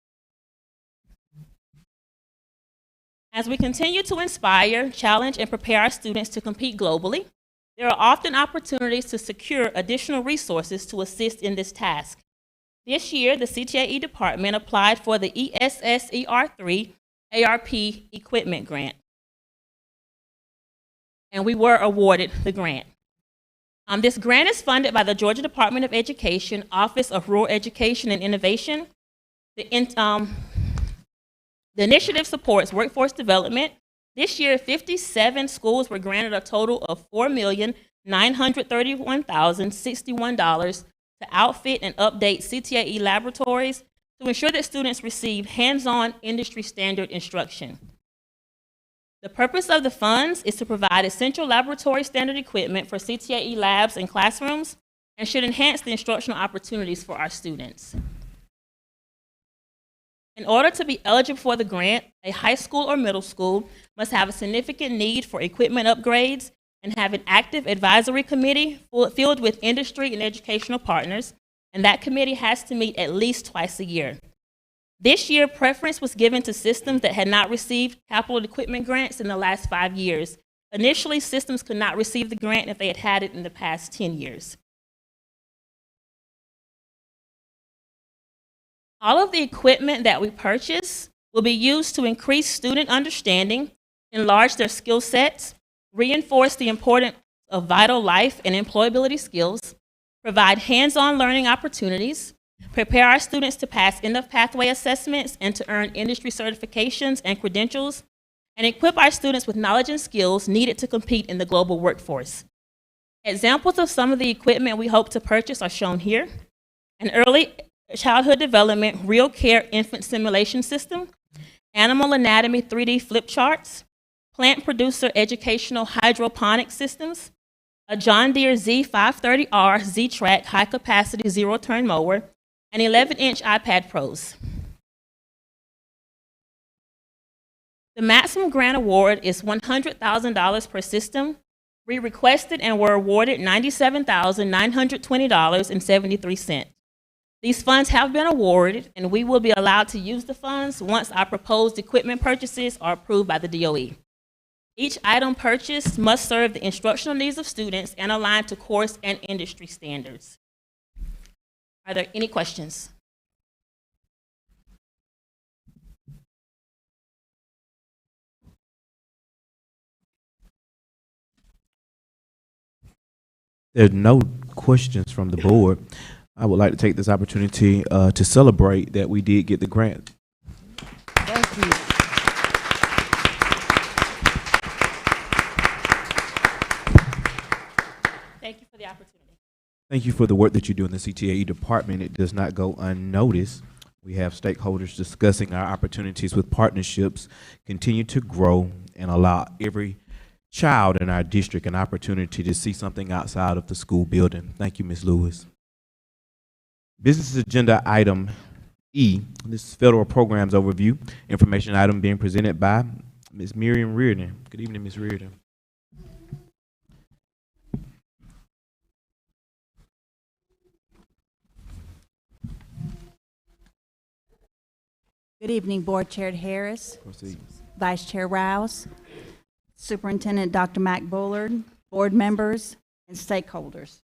As we continue to inspire, challenge, and prepare our students to compete globally, there are often opportunities to secure additional resources to assist in this task. This year, the CTAE department applied for the ESSER3 ARP equipment grant, and we were awarded the grant. This grant is funded by the Georgia Department of Education, Office of Rural Education and Innovation. The initiative supports workforce development. This year, 57 schools were granted a total of $4,931,061 to outfit and update CTAE laboratories to ensure that students receive hands-on industry standard instruction. The purpose of the funds is to provide essential laboratory standard equipment for CTAE labs and classrooms and should enhance the instructional opportunities for our students. In order to be eligible for the grant, a high school or middle school must have a significant need for equipment upgrades and have an active advisory committee filled with industry and educational partners, and that committee has to meet at least twice a year. This year, preference was given to systems that had not received capital equipment grants in the last 5 years. Initially, systems could not receive the grant if they had had it in the past 10 years. All of the equipment that we purchase will be used to increase student understanding, enlarge their skill sets, reinforce the importance of vital life and employability skills, provide hands-on learning opportunities, prepare our students to pass enough pathway assessments and to earn industry certifications and credentials, and equip our students with knowledge and skills needed to compete in the global workforce. Examples of some of the equipment we hope to purchase are shown here: an early childhood development real care infant simulation system, animal anatomy 3D flip charts, plant producer educational hydroponic systems, a John Deere Z530R Z-Track high-capacity zero-turn mower, and 11-inch iPad Pros. The maximum grant award is $100,000 per system. We requested and were awarded $97,920.73. These funds have been awarded, and we will be allowed to use the funds once our proposed equipment purchases are approved by the DOE. Each item purchased must serve the instructional needs of students and align to course and industry standards. Are there any questions? There's no questions from the board. I would like to take this opportunity to celebrate that we did get the grant. Thank you. Thank you for the opportunity. Thank you for the work that you do in the CTAE department. It does not go unnoticed. We have stakeholders discussing our opportunities with partnerships, continue to grow, and allow every child in our district an opportunity to see something outside of the school building. Thank you, Ms. Lewis. Business agenda item E, this is federal programs overview. Information item being presented by Ms. Miriam Reardon. Good evening, Ms. Reardon. Good evening, Board Chair Harris, Proceed. Vice Chair Rouse, Superintendent Dr. Mack Bullard, board members, and stakeholders.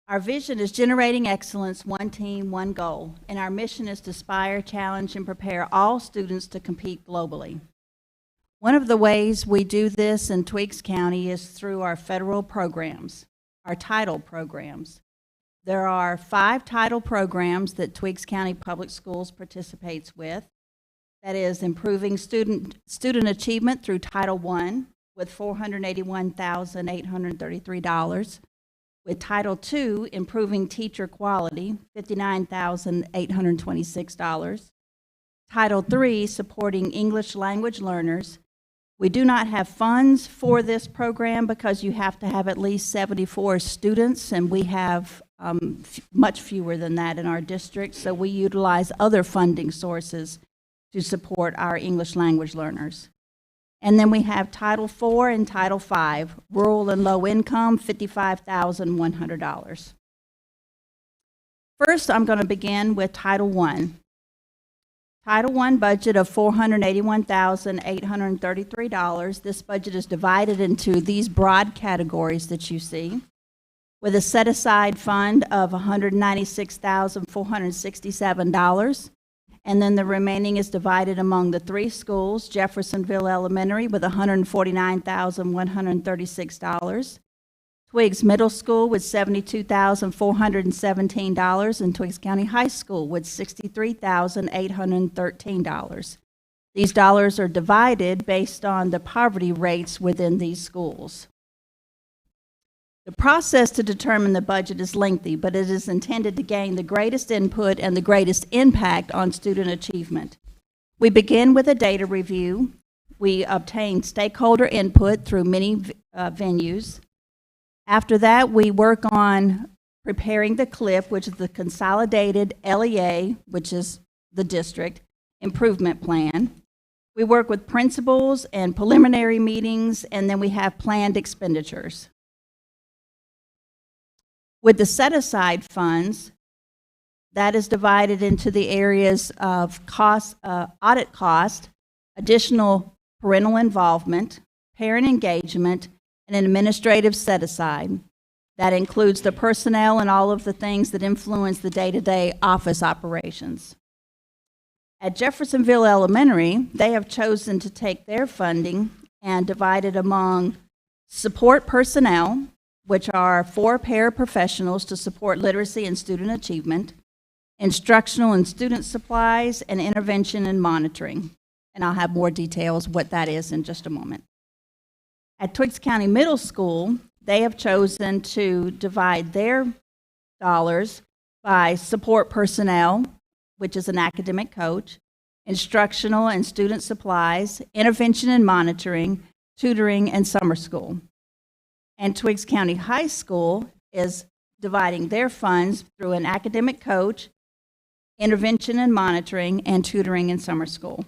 Our vision is generating excellence, one team, one goal, and our mission is to inspire, challenge, and prepare all students to compete globally. One of the ways we do this in Twiggs County is through our federal programs, our title programs. There are 5 title programs that Twiggs County Public Schools participates with. That is improving student achievement through Title I with $481,833. With Title II, improving teacher quality, $59,826. Title III, supporting English language learners. We do not have funds for this program because you have to have at least 74 students, and we have much fewer than that in our district, so we utilize other funding sources to support our English language learners. And then we have Title IV and Title V, rural and low income, $55,100. First, I'm going to begin with Title I. Title I budget of $481,833. This budget is divided into these broad categories that you see, with a set-aside fund of $196,467. And then the remaining is divided among the 3 schools, Jeffersonville Elementary with $149,136, Twiggs Middle School with $72,417, and Twiggs County High School with $63,813. These dollars are divided based on the poverty rates within these schools. The process to determine the budget is lengthy, but it is intended to gain the greatest input and the greatest impact on student achievement. We begin with a data review. We obtain stakeholder input through many venues. After that, we work on preparing the CLIP, which is the Consolidated LEA, which is the district, improvement plan. We work with principals and preliminary meetings, and then we have planned expenditures. With the set-aside funds, that is divided into the areas of audit cost, additional parental involvement, parent engagement, and an administrative set-aside. That includes the personnel and all of the things that influence the day-to-day office operations. At Jeffersonville Elementary, they have chosen to take their funding and divide it among support personnel, which are 4 paraprofessionals to support literacy and student achievement, instructional and student supplies, and intervention and monitoring. And I'll have more details what that is in just a moment. At Twiggs County Middle School, they have chosen to divide their dollars by support personnel, which is an academic coach, instructional and student supplies, intervention and monitoring, tutoring, and summer school. And Twiggs County High School is dividing their funds through an academic coach, intervention and monitoring, and tutoring and summer school.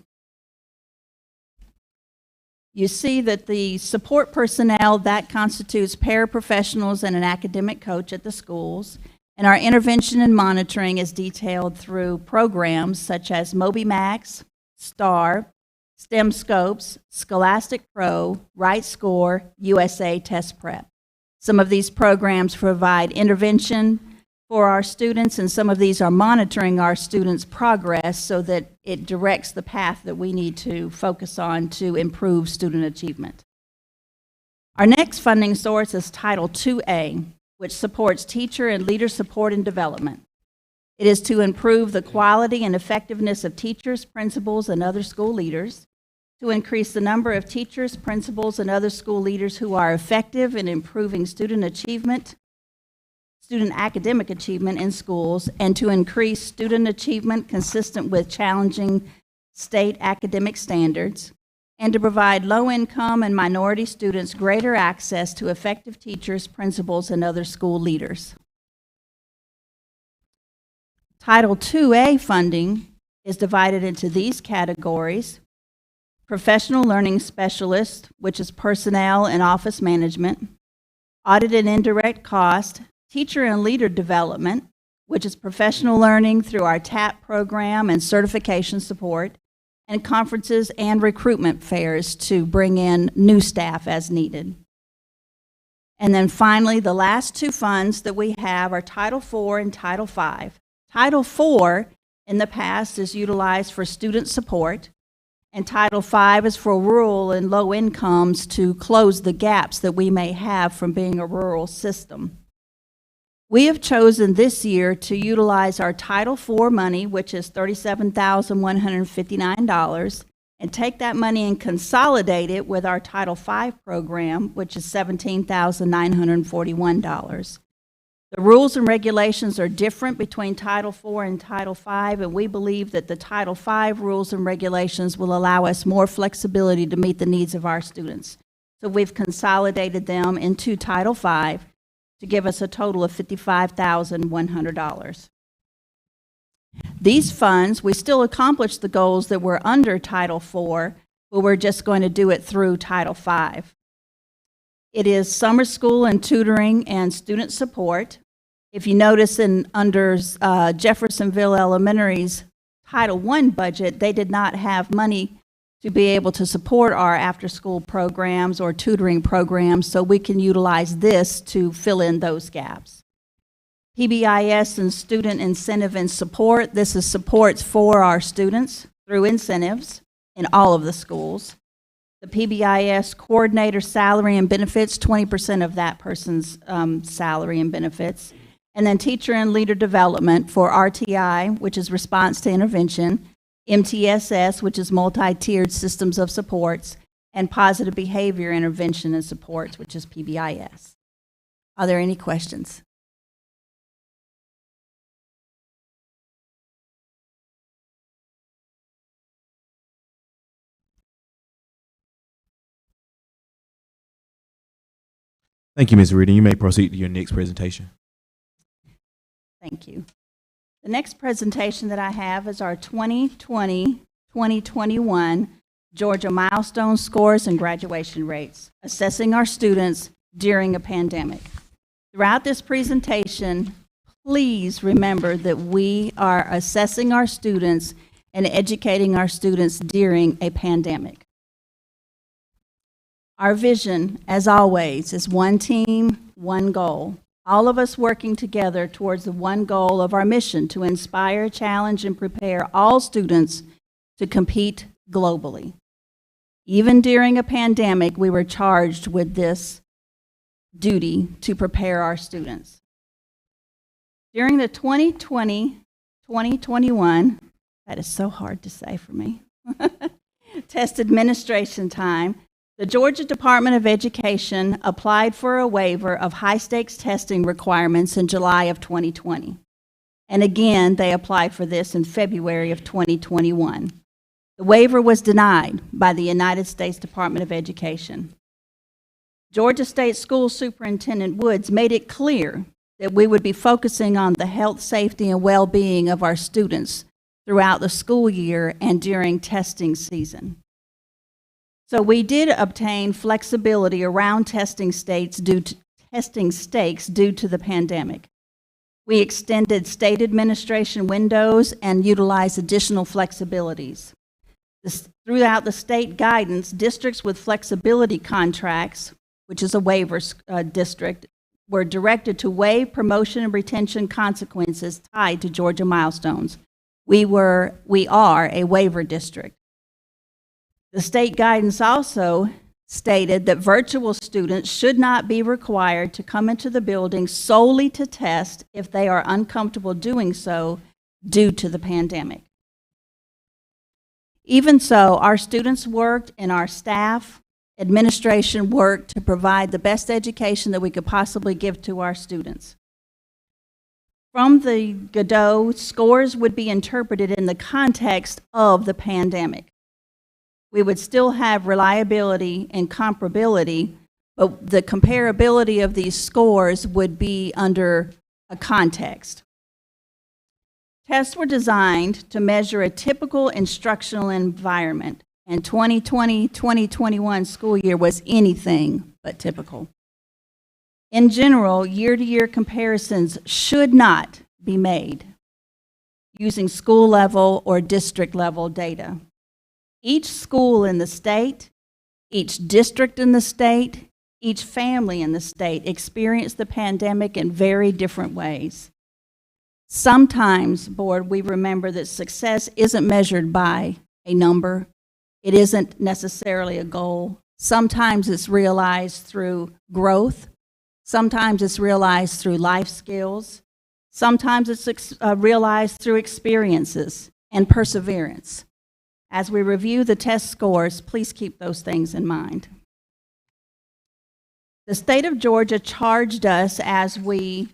You see that the support personnel, that constitutes paraprofessionals and an academic coach at the schools, and our intervention and monitoring is detailed through programs such as MobyMax, STAR, STEM Scopes, Scholastic Pro, Right Score, USA Test Prep. Some of these programs provide intervention for our students, and some of these are monitoring our students' progress so that it directs the path that we need to focus on to improve student achievement. Our next funding source is Title IIA, which supports teacher and leader support and development. It is to improve the quality and effectiveness of teachers, principals, and other school leaders, to increase the number of teachers, principals, and other school leaders who are effective in improving student achievement, student academic achievement in schools, and to increase student achievement consistent with challenging state academic standards, and to provide low-income and minority students greater access to effective teachers, principals, and other school leaders. Title IIA funding is divided into these categories: professional learning specialist, which is personnel and office management; audit and indirect cost; teacher and leader development, which is professional learning through our TAP program and certification support; and conferences and recruitment fairs to bring in new staff as needed. And then finally, the last two funds that we have are Title IV and Title V. Title IV in the past is utilized for student support, and Title V is for rural and low incomes to close the gaps that we may have from being a rural system. We have chosen this year to utilize our Title IV money, which is $37,159, and take that money and consolidate it with our Title V program, which is $17,941. The rules and regulations are different between Title IV and Title V, and we believe that the Title V rules and regulations will allow us more flexibility to meet the needs of our students. So we've consolidated them into Title V to give us a total of $55,100. These funds, we still accomplish the goals that were under Title IV, but we're just going to do it through Title V. It is summer school and tutoring and student support. If you notice under Jeffersonville Elementary's Title I budget, they did not have money to be able to support our after-school programs or tutoring programs, so we can utilize this to fill in those gaps. PBIS and student incentive and support. This is supports for our students through incentives in all of the schools. The PBIS coordinator salary and benefits, 20% of that person's salary and benefits. And then teacher and leader development for RTI, which is response to intervention, MTSS, which is multi-tiered systems of supports, and positive behavior intervention and supports, which is PBIS. Are there any questions? Thank you, Ms. Reardon. You may proceed to your next presentation. Thank you. The next presentation that I have is our 2020-2021 Georgia Milestone Scores and Graduation Rates, assessing our students during a pandemic. Throughout this presentation, please remember that we are assessing our students and educating our students during a pandemic. Our vision, as always, is one team, one goal. All of us working together towards the one goal of our mission to inspire, challenge, and prepare all students to compete globally. Even during a pandemic, we were charged with this duty to prepare our students. During the 2020-2021, that is so hard to say for me, test administration time, the Georgia Department of Education applied for a waiver of high-stakes testing requirements in July of 2020. And again, they applied for this in February of 2021. The waiver was denied by the United States Department of Education. Georgia State School Superintendent Woods made it clear that we would be focusing on the health, safety, and well-being of our students throughout the school year and during testing season. So we did obtain flexibility around testing stakes due to the pandemic. We extended state administration windows and utilized additional flexibilities. Throughout the state guidance, districts with flexibility contracts, which is a waiver district, were directed to waive promotion and retention consequences tied to Georgia milestones. We are a waiver district. The state guidance also stated that virtual students should not be required to come into the building solely to test if they are uncomfortable doing so due to the pandemic. Even so, our students worked and our staff, administration worked to provide the best education that we could possibly give to our students. From the Godot, scores would be interpreted in the context of the pandemic. We would still have reliability and comparability, but the comparability of these scores would be under a context. Tests were designed to measure a typical instructional environment, and 2020-2021 school year was anything but typical. In general, year-to-year comparisons should not be made using school level or district level data. Each school in the state, each district in the state, Each family in the state experienced the pandemic in very different ways. Sometimes, board, we remember that success isn't measured by a number. It isn't necessarily a goal. Sometimes it's realized through growth. Sometimes it's realized through life skills. Sometimes it's realized through experiences and perseverance. As we review the test scores, please keep those things in mind. The state of Georgia charged us as we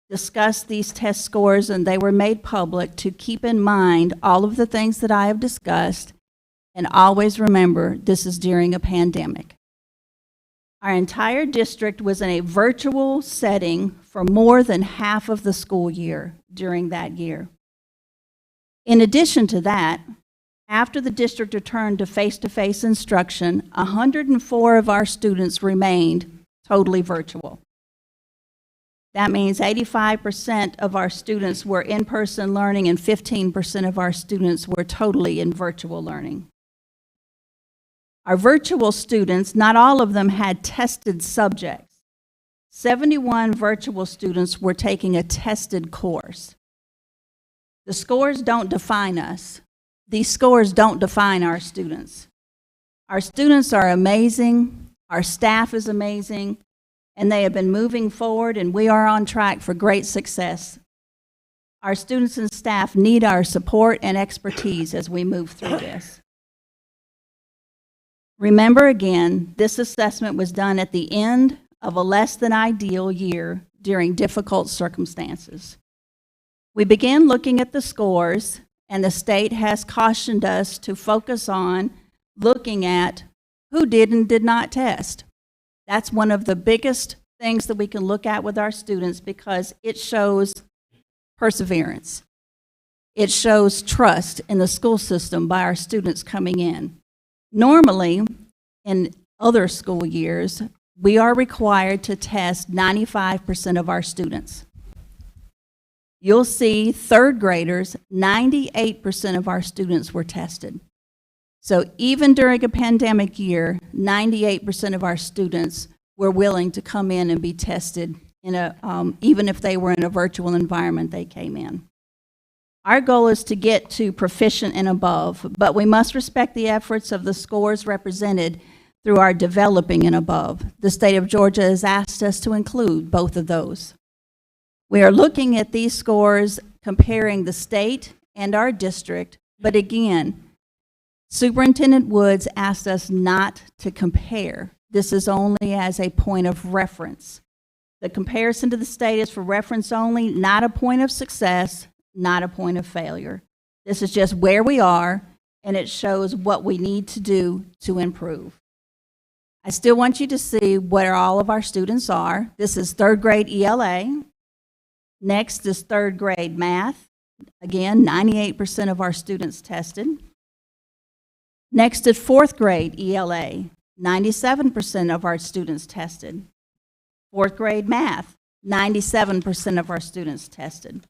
discussed these test scores, and they were made public, to keep in mind all of the things that I have discussed, and always remember this is during a pandemic. Our entire district was in a virtual setting for more than half of the school year during that year. In addition to that, after the district returned to face-to-face instruction, 104 of our students remained totally virtual. That means 85% of our students were in-person learning and 15% of our students were totally in virtual learning. Our virtual students, not all of them had tested subjects. 71 virtual students were taking a tested course. The scores don't define us. These scores don't define our students. Our students are amazing. Our staff is amazing, and they have been moving forward, and we are on track for great success. Our students and staff need our support and expertise as we move through this. Remember again, this assessment was done at the end of a less than ideal year during difficult circumstances. We began looking at the scores, and the state has cautioned us to focus on looking at who did and did not test. That's one of the biggest things that we can look at with our students because it shows perseverance. It shows trust in the school system by our students coming in. Normally, in other school years, we are required to test 95% of our students. You'll see third graders, 98% of our students were tested. So even during a pandemic year, 98% of our students were willing to come in and be tested in even if they were in a virtual environment, they came in. Our goal is to get to proficient and above, but we must respect the efforts of the scores represented through our developing and above. The state of Georgia has asked us to include both of those. We are looking at these scores, comparing the state and our district, but again, Superintendent Woods asked us not to compare. This is only as a point of reference. The comparison to the state is for reference only, not a point of success, not a point of failure. This is just where we are, and it shows what we need to do to improve. I still want you to see where all of our students are. This is third grade ELA. Next is third grade math. Again, 98% of our students tested. Next is fourth grade ELA. 97% of our students tested. Fourth grade math, 97% of our students tested.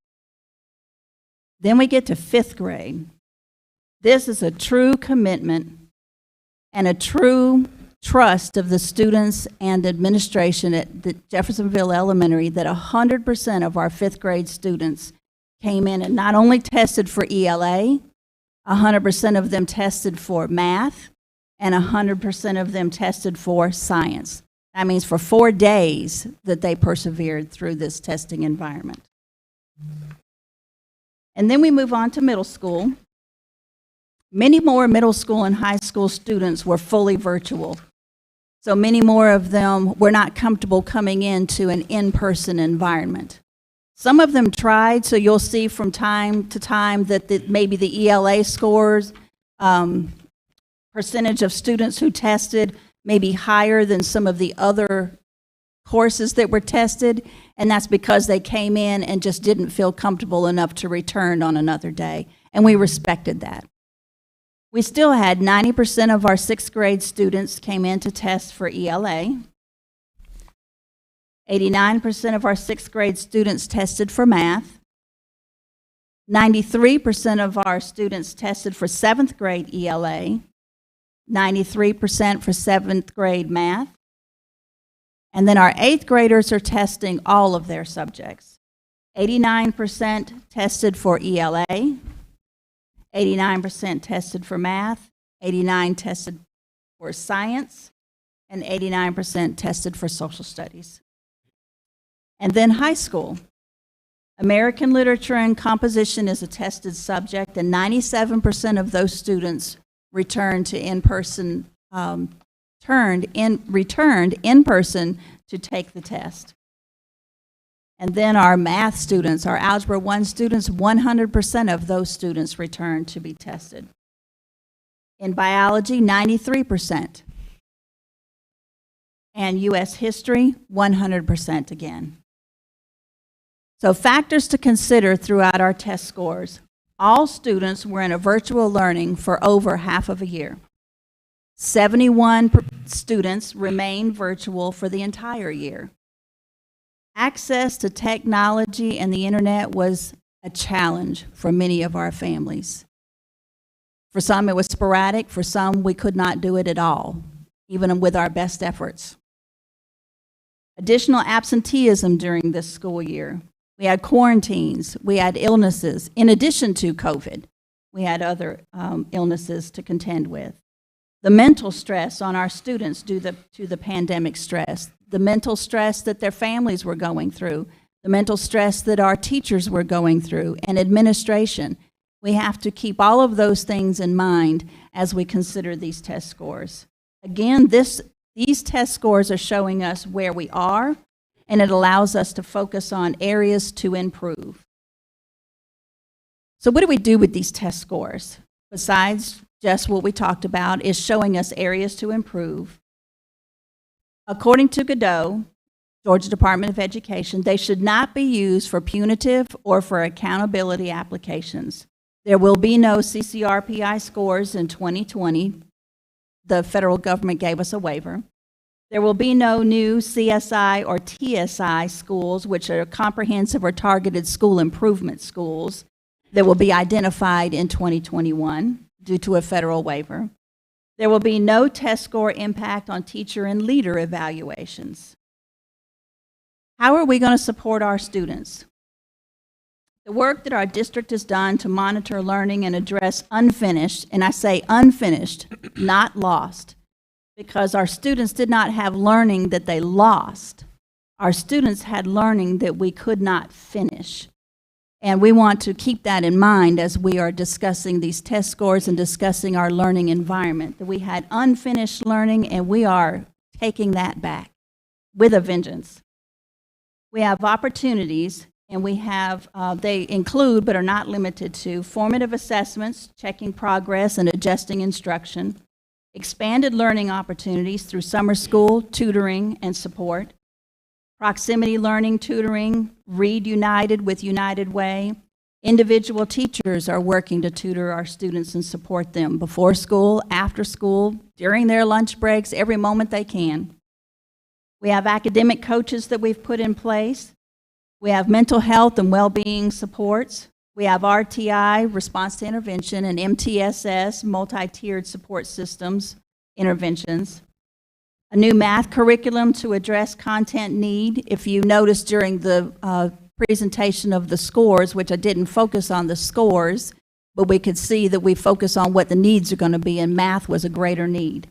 Then we get to fifth grade. This is a true commitment and a true trust of the students and administration at the Jeffersonville Elementary that 100% of our fifth grade students came in and not only tested for ELA, 100% of them tested for math, and 100% of them tested for science. That means for 4 days that they persevered through this testing environment. And then we move on to middle school. Many more middle school and high school students were fully virtual. So many more of them were not comfortable coming into an in-person environment. Some of them tried, so you'll see from time to time that maybe the ELA scores, percentage of students who tested may be higher than some of the other courses that were tested, and that's because they came in and just didn't feel comfortable enough to return on another day, and we respected that. We still had 90% of our sixth grade students came in to test for ELA. 89% of our sixth grade students tested for math. 93% of our students tested for seventh grade ELA. 93% for seventh grade math. And then our 8th graders are testing all of their subjects. 89% tested for ELA, 89% tested for math, 89% tested for science, and 89% tested for social studies. And then high school. American literature and composition is a tested subject, and 97% of those students returned to in-person, returned in person to take the test. And then our math students, our Algebra 1 students, 100% of those students returned to be tested. In biology, 93%. And U.S. history, 100% again. So factors to consider throughout our test scores. All students were in a virtual learning for over half of a year. 71 students remained virtual for the entire year. Access to technology and the internet was a challenge for many of our families. For some, it was sporadic. For some, we could not do it at all, even with our best efforts. Additional absenteeism during this school year. We had quarantines, we had illnesses. In addition to COVID, we had other illnesses to contend with. The mental stress on our students due to the pandemic stress, the mental stress that their families were going through, the mental stress that our teachers were going through, and administration. We have to keep all of those things in mind as we consider these test scores. Again, these test scores are showing us where we are, and it allows us to focus on areas to improve. So what do we do with these test scores? Besides just what we talked about, is showing us areas to improve. According to Godot, Georgia Department of Education, they should not be used for punitive or for accountability applications. There will be no CCRPI scores in 2020. The federal government gave us a waiver. There will be no new CSI or TSI schools, which are comprehensive or targeted school improvement schools, that will be identified in 2021 due to a federal waiver. There will be no test score impact on teacher and leader evaluations. How are we going to support our students? The work that our district has done to monitor learning and address unfinished, and I say unfinished, not lost, because our students did not have learning that they lost. Our students had learning that we could not finish. And we want to keep that in mind as we are discussing these test scores and discussing our learning environment, that we had unfinished learning and we are taking that back with a vengeance. We have opportunities, and we have, they include but are not limited to formative assessments, checking progress and adjusting instruction, expanded learning opportunities through summer school, tutoring, and support, proximity learning tutoring, Read United with United Way. Individual teachers are working to tutor our students and support them before school, after school, during their lunch breaks, every moment they can. We have academic coaches that we've put in place. We have mental health and well-being supports. We have RTI, response to intervention, and MTSS, multi-tiered support systems, interventions. A new math curriculum to address content need. If you noticed during the presentation of the scores, which I didn't focus on the scores, but we could see that we focus on what the needs are going to be, and math was a greater need.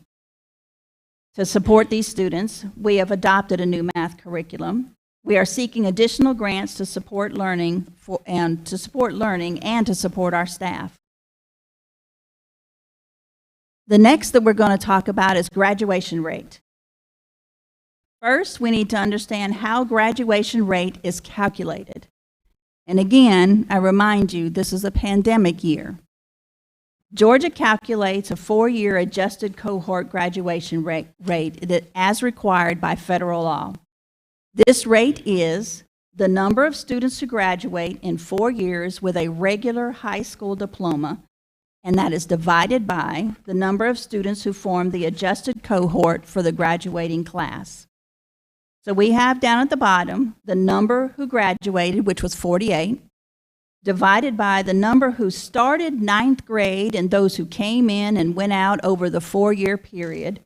To support these students, we have adopted a new math curriculum. We are seeking additional grants to support learning and to support our staff. The next that we're going to talk about is graduation rate. First, we need to understand how graduation rate is calculated. And again, I remind you, this is a pandemic year. Georgia calculates a 4-year adjusted cohort graduation rate that, as required by federal law. This rate is the number of students who graduate in 4 years with a regular high school diploma, and that is divided by the number of students who form the adjusted cohort for the graduating class. So we have down at the bottom the number who graduated, which was 48, divided by the number who started 9th grade and those who came in and went out over the 4-year period,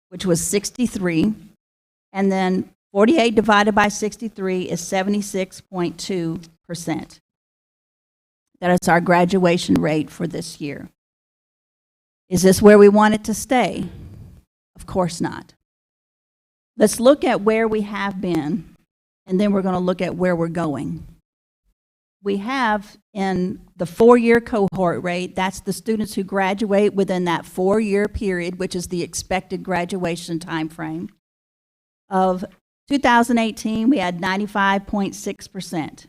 which was 63, and then 48 divided by 63 is 76.2%. That is our graduation rate for this year. Is this where we want it to stay? Of course not. Let's look at where we have been, and then we're going to look at where we're going. We have in the 4-year cohort rate, that's the students who graduate within that 4-year period, which is the expected graduation time frame. Of 2018, we had 95.6%.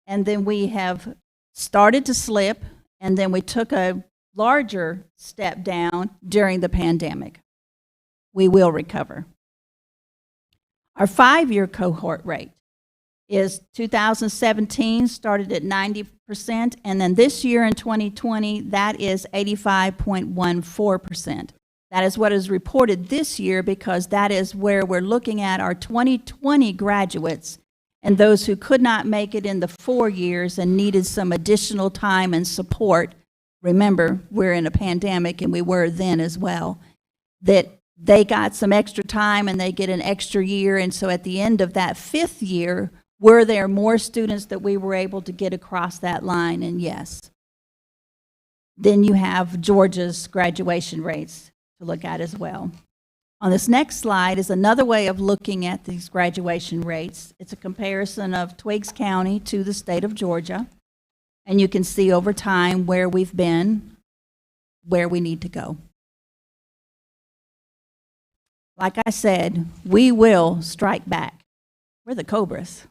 And then we have started to slip, and then we took a larger step down during the pandemic. We will recover. Our 5-year cohort rate is 2017 started at 90%, and then this year in 2020, that is 85.14%. That is what is reported this year because that is where we're looking at our 2020 graduates and those who could not make it in the 4 years and needed some additional time and support. Remember, we're in a pandemic, and we were then as well, that they got some extra time and they get an extra year. And so at the end of that 5th year, were there more students that we were able to get across that line? And yes. Then you have Georgia's graduation rates to look at as well. On this next slide is another way of looking at these graduation rates. It's a comparison of Twiggs County to the state of Georgia. And you can see over time where we've been, where we need to go. Like I said, we will strike back. We're the Cobras.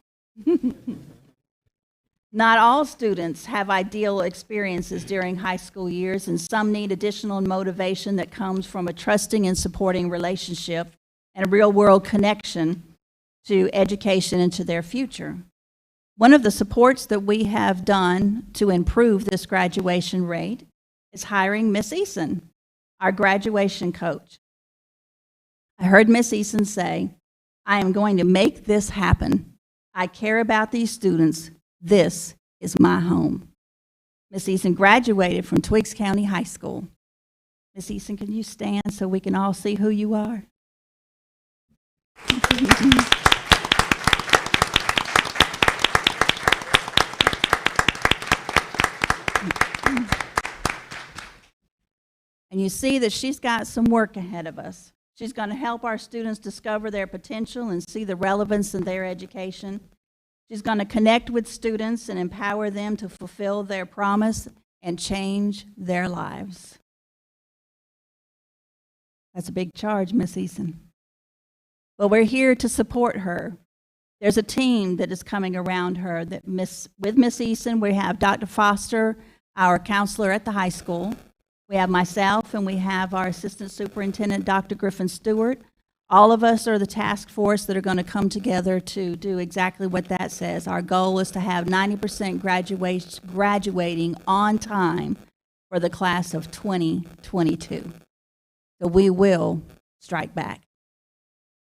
Not all students have ideal experiences during high school years, and some need additional motivation that comes from a trusting and supporting relationship and a real-world connection to education and to their future. One of the supports that we have done to improve this graduation rate is hiring Miss Eason, our graduation coach. I heard Miss Eason say, "I am going to make this happen. I care about these students. This is my home." Miss Eason graduated from Twiggs County High School. Miss Eason, can you stand so we can all see who you are? And you see that she's got some work ahead of us. She's going to help our students discover their potential and see the relevance in their education. She's going to connect with students and empower them to fulfill their promise and change their lives. That's a big charge, Miss Eason. But we're here to support her. There's a team that is coming around her. With Miss Eason, we have Dr. Foster, our counselor at the high school. We have myself, and we have our assistant superintendent, Dr. Griffin Stewart. All of us are the task force that are going to come together to do exactly what that says. Our goal is to have 90% graduating on time for the class of 2022. So we will strike back.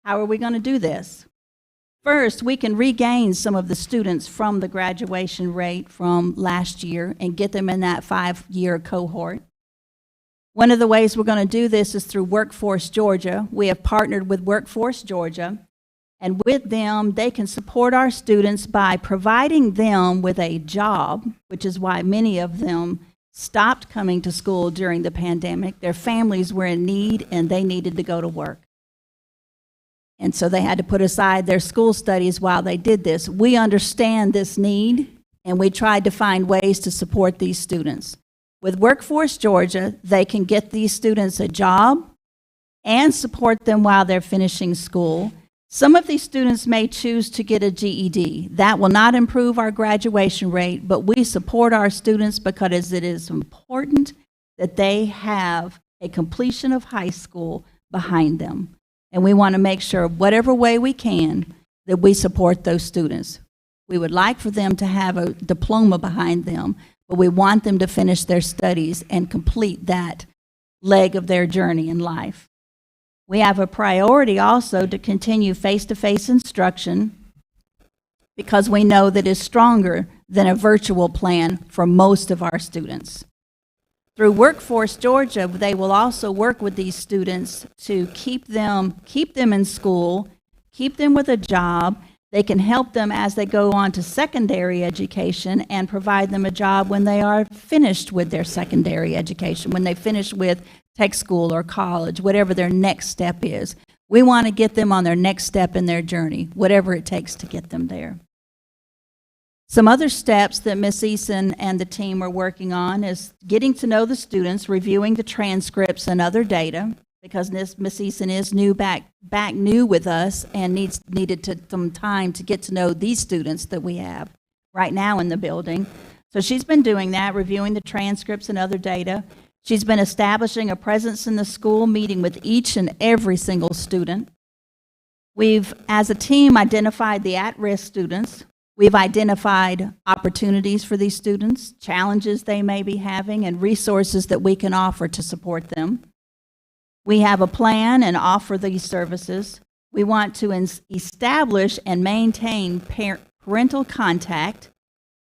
How are we going to do this? First, we can regain some of the students from the graduation rate from last year and get them in that 5-year cohort. One of the ways we're going to do this is through Workforce Georgia. We have partnered with Workforce Georgia, and with them, they can support our students by providing them with a job, which is why many of them stopped coming to school during the pandemic. Their families were in need, and they needed to go to work. And so they had to put aside their school studies while they did this. We understand this need, and we tried to find ways to support these students. With Workforce Georgia, they can get these students a job and support them while they're finishing school. Some of these students may choose to get a GED. That will not improve our graduation rate, but we support our students because it is important that they have a completion of high school behind them. And we want to make sure, whatever way we can, that we support those students. We would like for them to have a diploma behind them, but we want them to finish their studies and complete that leg of their journey in life. We have a priority also to continue face-to-face instruction because we know that it's stronger than a virtual plan for most of our students. Through Workforce Georgia, they will also work with these students to keep them in school keep them with a job. They can help them as they go on to secondary education and provide them a job when they are finished with their secondary education, when they finish with tech school or college, whatever their next step is. We want to get them on their next step in their journey, whatever it takes to get them there. Some other steps that Ms. Eason and the team are working on is getting to know the students, reviewing the transcripts and other data, because Ms. Eason is back new with us and needed some time to get to know these students that we have right now in the building. So she's been doing that, reviewing the transcripts and other data. She's been establishing a presence in the school, meeting with each and every single student. We've, as a team, identified the at-risk students. We've identified opportunities for these students, challenges they may be having, and resources that we can offer to support them. We have a plan and offer these services. We want to establish and maintain parental contact,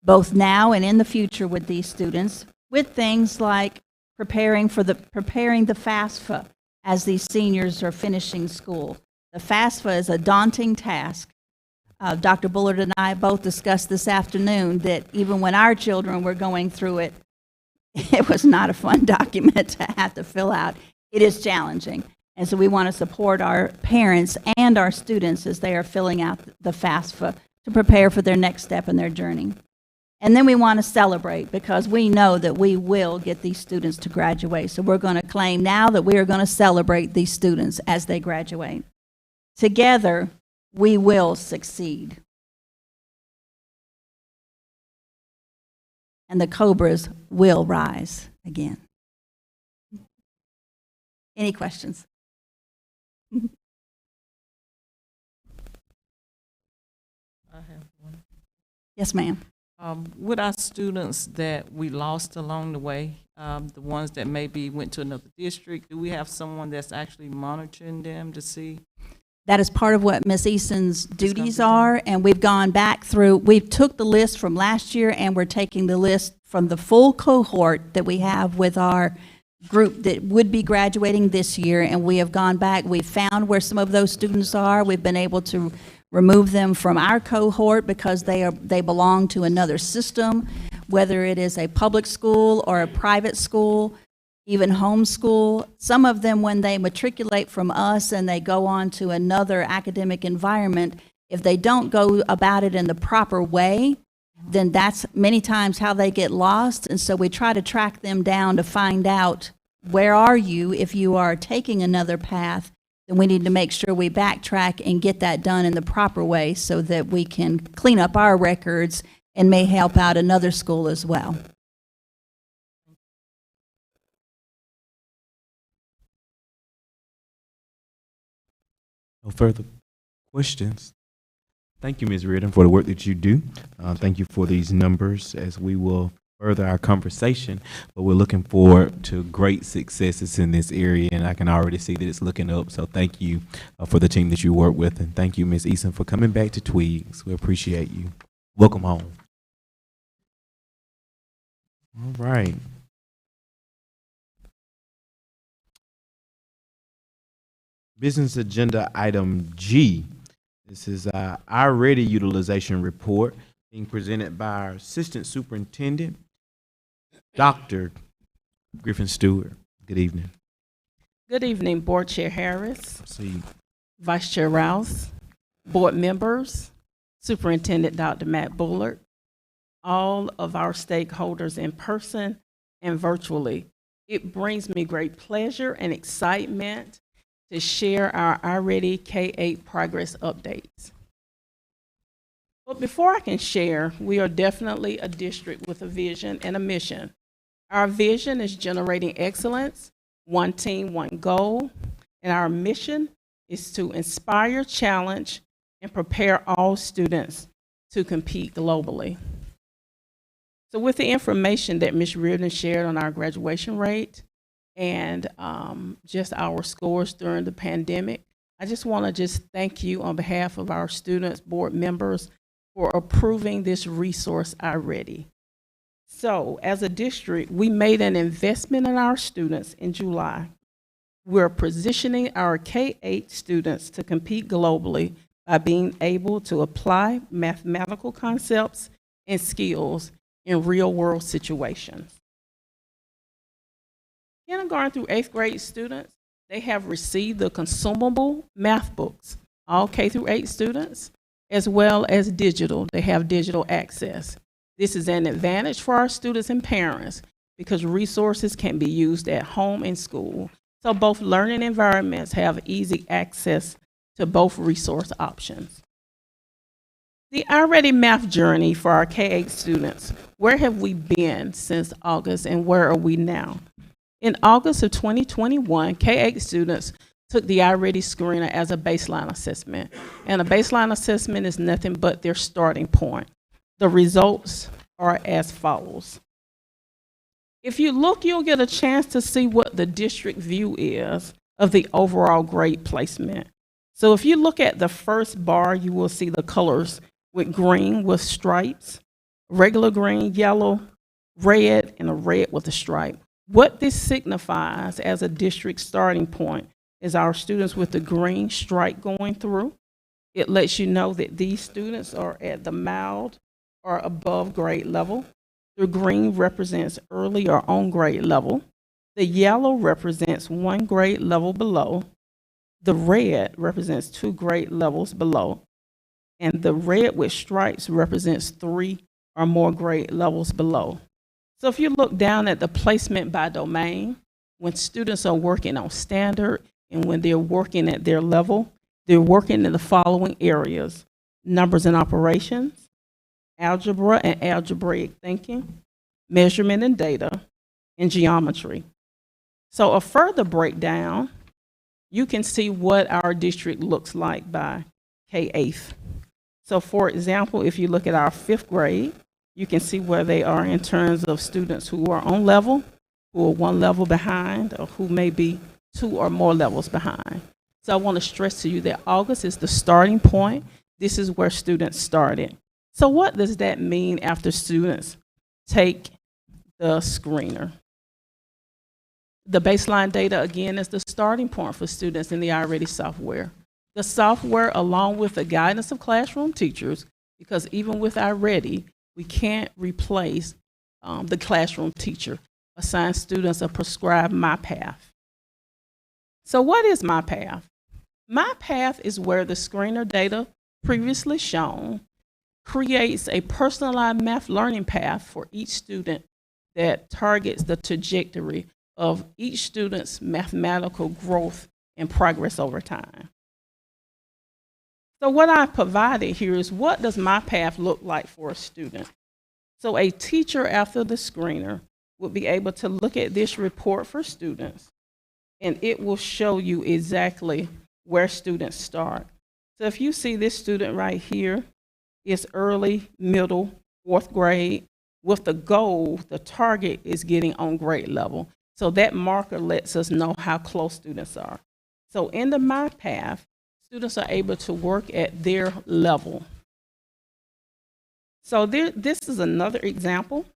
both now and in the future with these students, with things like preparing the FAFSA as these seniors are finishing school. The FAFSA is a daunting task. Dr. Bullard and I both discussed this afternoon that even when our children were going through it, it was not a fun document to have to fill out. It is challenging. And so we want to support our parents and our students as they are filling out the FAFSA to prepare for their next step in their journey. And then we want to celebrate, because we know that we will get these students to graduate. So we're going to claim now that we are going to celebrate these students as they graduate. Together, we will succeed. And the Cobras will rise again. Any questions? I have one. Yes, ma'am. With our students that we lost along the way, the ones that maybe went to another district, do we have someone that's actually monitoring them to see? That is part of what Ms. Eason's duties are, and we've gone back through, we took the list from last year, and we're taking the list from the full cohort that we have with our group that would be graduating this year, and we have gone back, we've found where some of those students are, we've been able to remove them from our cohort because they belong to another system, whether it is a public school or a private school, even homeschool. Some of them, when they matriculate from us and they go on to another academic environment, if they don't go about it in the proper way, then that's many times how they get lost. And so we try to track them down to find out, where are you? If you are taking another path, then we need to make sure we backtrack and get that done in the proper way so that we can clean up our records and may help out another school as well. No further questions. Thank you, Ms. Reardon, for the work that you do. Thank you for these numbers as we will further our conversation, but we're looking forward to great successes in this area, and I can already see that it's looking up. So thank you for the team that you work with, and thank you, Ms. Eason, for coming back to Twigs. We appreciate you. Welcome home. All right. Business agenda item G. This is our ready utilization report being presented by our Assistant Superintendent, Dr. Griffin Stewart. Good evening. Good evening, Board Chair Harris, See, Vice Chair Rouse, board members, Superintendent Dr. Matt Bullard, all of our stakeholders in person and virtually. It brings me great pleasure and excitement to share our iReady K-8 progress updates. But before I can share, we are definitely a district with a vision and a mission. Our vision is generating excellence, one team, one goal, and our mission is to inspire, challenge, and prepare all students to compete globally. So with the information that Ms. Reardon shared on our graduation rate and just our scores during the pandemic, I just want to thank you on behalf of our students, board members, for approving this resource iReady. So as a district, we made an investment in our students in July. we're positioning our K-8 students to compete globally by being able to apply mathematical concepts and skills in real-world situations. Kindergarten through 8th grade students, they have received the consumable math books, all K through 8 students, as well as digital. They have digital access. This is an advantage for our students and parents because resources can be used at home and school. So both learning environments have easy access to both resource options. The iReady math journey for our K-8 students. Where have we been since August and where are we now? In August of 2021, K-8 students took the iReady screener as a baseline assessment. And a baseline assessment is nothing but their starting point. The results are as follows. If you look, you'll get a chance to see what the district view is of the overall grade placement. So if you look at the first bar, you will see the colors with green with stripes, regular green, yellow, red, and a red with a stripe. What this signifies as a district starting point is our students with the green stripe going through. It lets you know that these students are at the mild or above grade level. The green represents early or on grade level. The yellow represents 1 grade level below. The red represents 2 grade levels below. And the red with stripes represents 3 or more grade levels below. So if you look down at the placement by domain, when students are working on standard and when they're working at their level, they're working in the following areas: numbers and operations, algebra and algebraic thinking, measurement and data, and geometry. So a further breakdown, you can see what our district looks like by K-8. So for example, if you look at our 5th grade, you can see where they are in terms of students who are on level, who are 1 level behind, or who may be 2 or more levels behind. So I want to stress to you that August is the starting point. This is where students started. So what does that mean after students take the screener? The baseline data, again, is the starting point for students in the iReady software. The software, along with the guidance of classroom teachers, because even with iReady, we can't replace the classroom teacher, assign students a prescribed MyPath. So what is MyPath? MyPath is where the screener data previously shown creates a personalized math learning path for each student that targets the trajectory of each student's mathematical growth and progress over time. So what I've provided here is what does MyPath look like for a student? So a teacher after the screener will be able to look at this report for students, and it will show you exactly where students start. So if you see this student right here, it's early, middle, 4th grade, with the goal, the target is getting on grade level. So that marker lets us know how close students are. So in the MyPath, students are able to work at their level. So this is another example.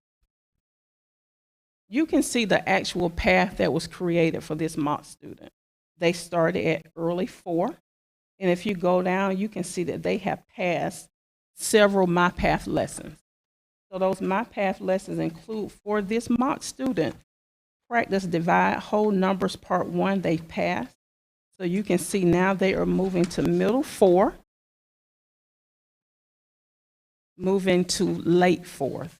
You can see the actual path that was created for this mock student. They started at early 4, and if you go down, you can see that they have passed several MyPath lessons. So those MyPath lessons include, for this mock student, practice divide whole numbers part 1, they passed. So you can see now they are moving to middle 4, moving to late 4th.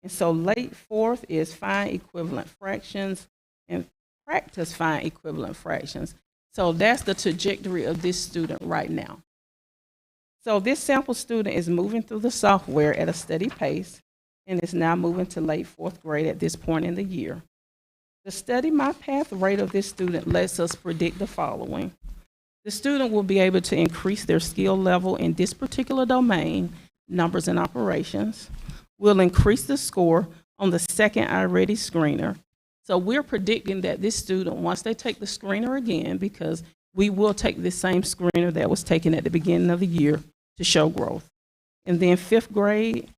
And so late 4th is find equivalent fractions and practice find equivalent fractions. So that's the trajectory of this student right now. So this sample student is moving through the software at a steady pace and is now moving to late 4th grade at this point in the year. The study MyPath rate of this student lets us predict the following. The student will be able to increase their skill level in this particular domain, numbers and operations, will increase the score on the second iReady screener. So we're predicting that this student, once they take the screener again, because we will take the same screener that was taken at the beginning of the year to show growth. And then 5th grade,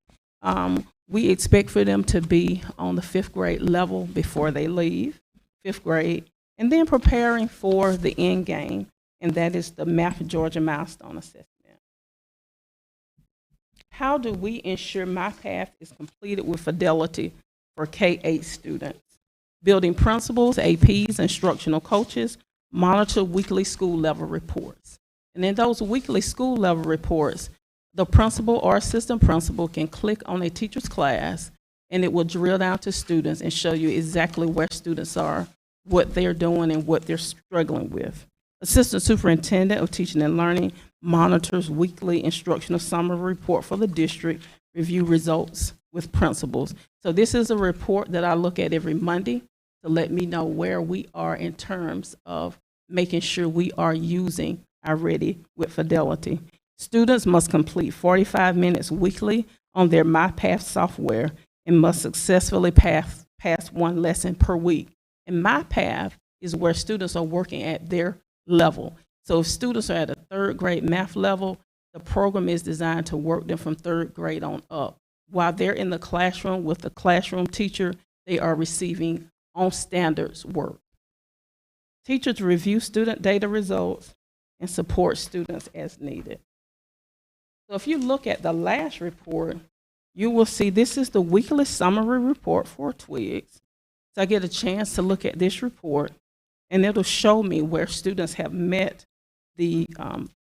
we expect for them to be on the 5th grade level before they leave 5th grade. and then preparing for the end game, and that is the Math Georgia Milestone Assessment. How do we ensure MyPath is completed with fidelity for K-8 students? Building principals, APs, instructional coaches, monitor weekly school level reports. And in those weekly school level reports, the principal or assistant principal can click on a teacher's class, and it will drill down to students and show you exactly where students are, what they're doing, and what they're struggling with. Assistant Superintendent of Teaching and Learning monitors weekly instructional summary report for the district, review results with principals. So this is a report that I look at every Monday to let me know where we are in terms of making sure we are using our Ready with Fidelity. Students must complete 45 minutes weekly on their MyPath software and must successfully pass one lesson per week. And MyPath is where students are working at their level. So if students are at a third grade math level, the program is designed to work them from third grade on up. While they're in the classroom with the classroom teacher, they are receiving on standards work. Teachers review student data results and support students as needed. So if you look at the last report, you will see this is the weekly summary report for TWIGS. So I get a chance to look at this report, and it'll show me where students have met the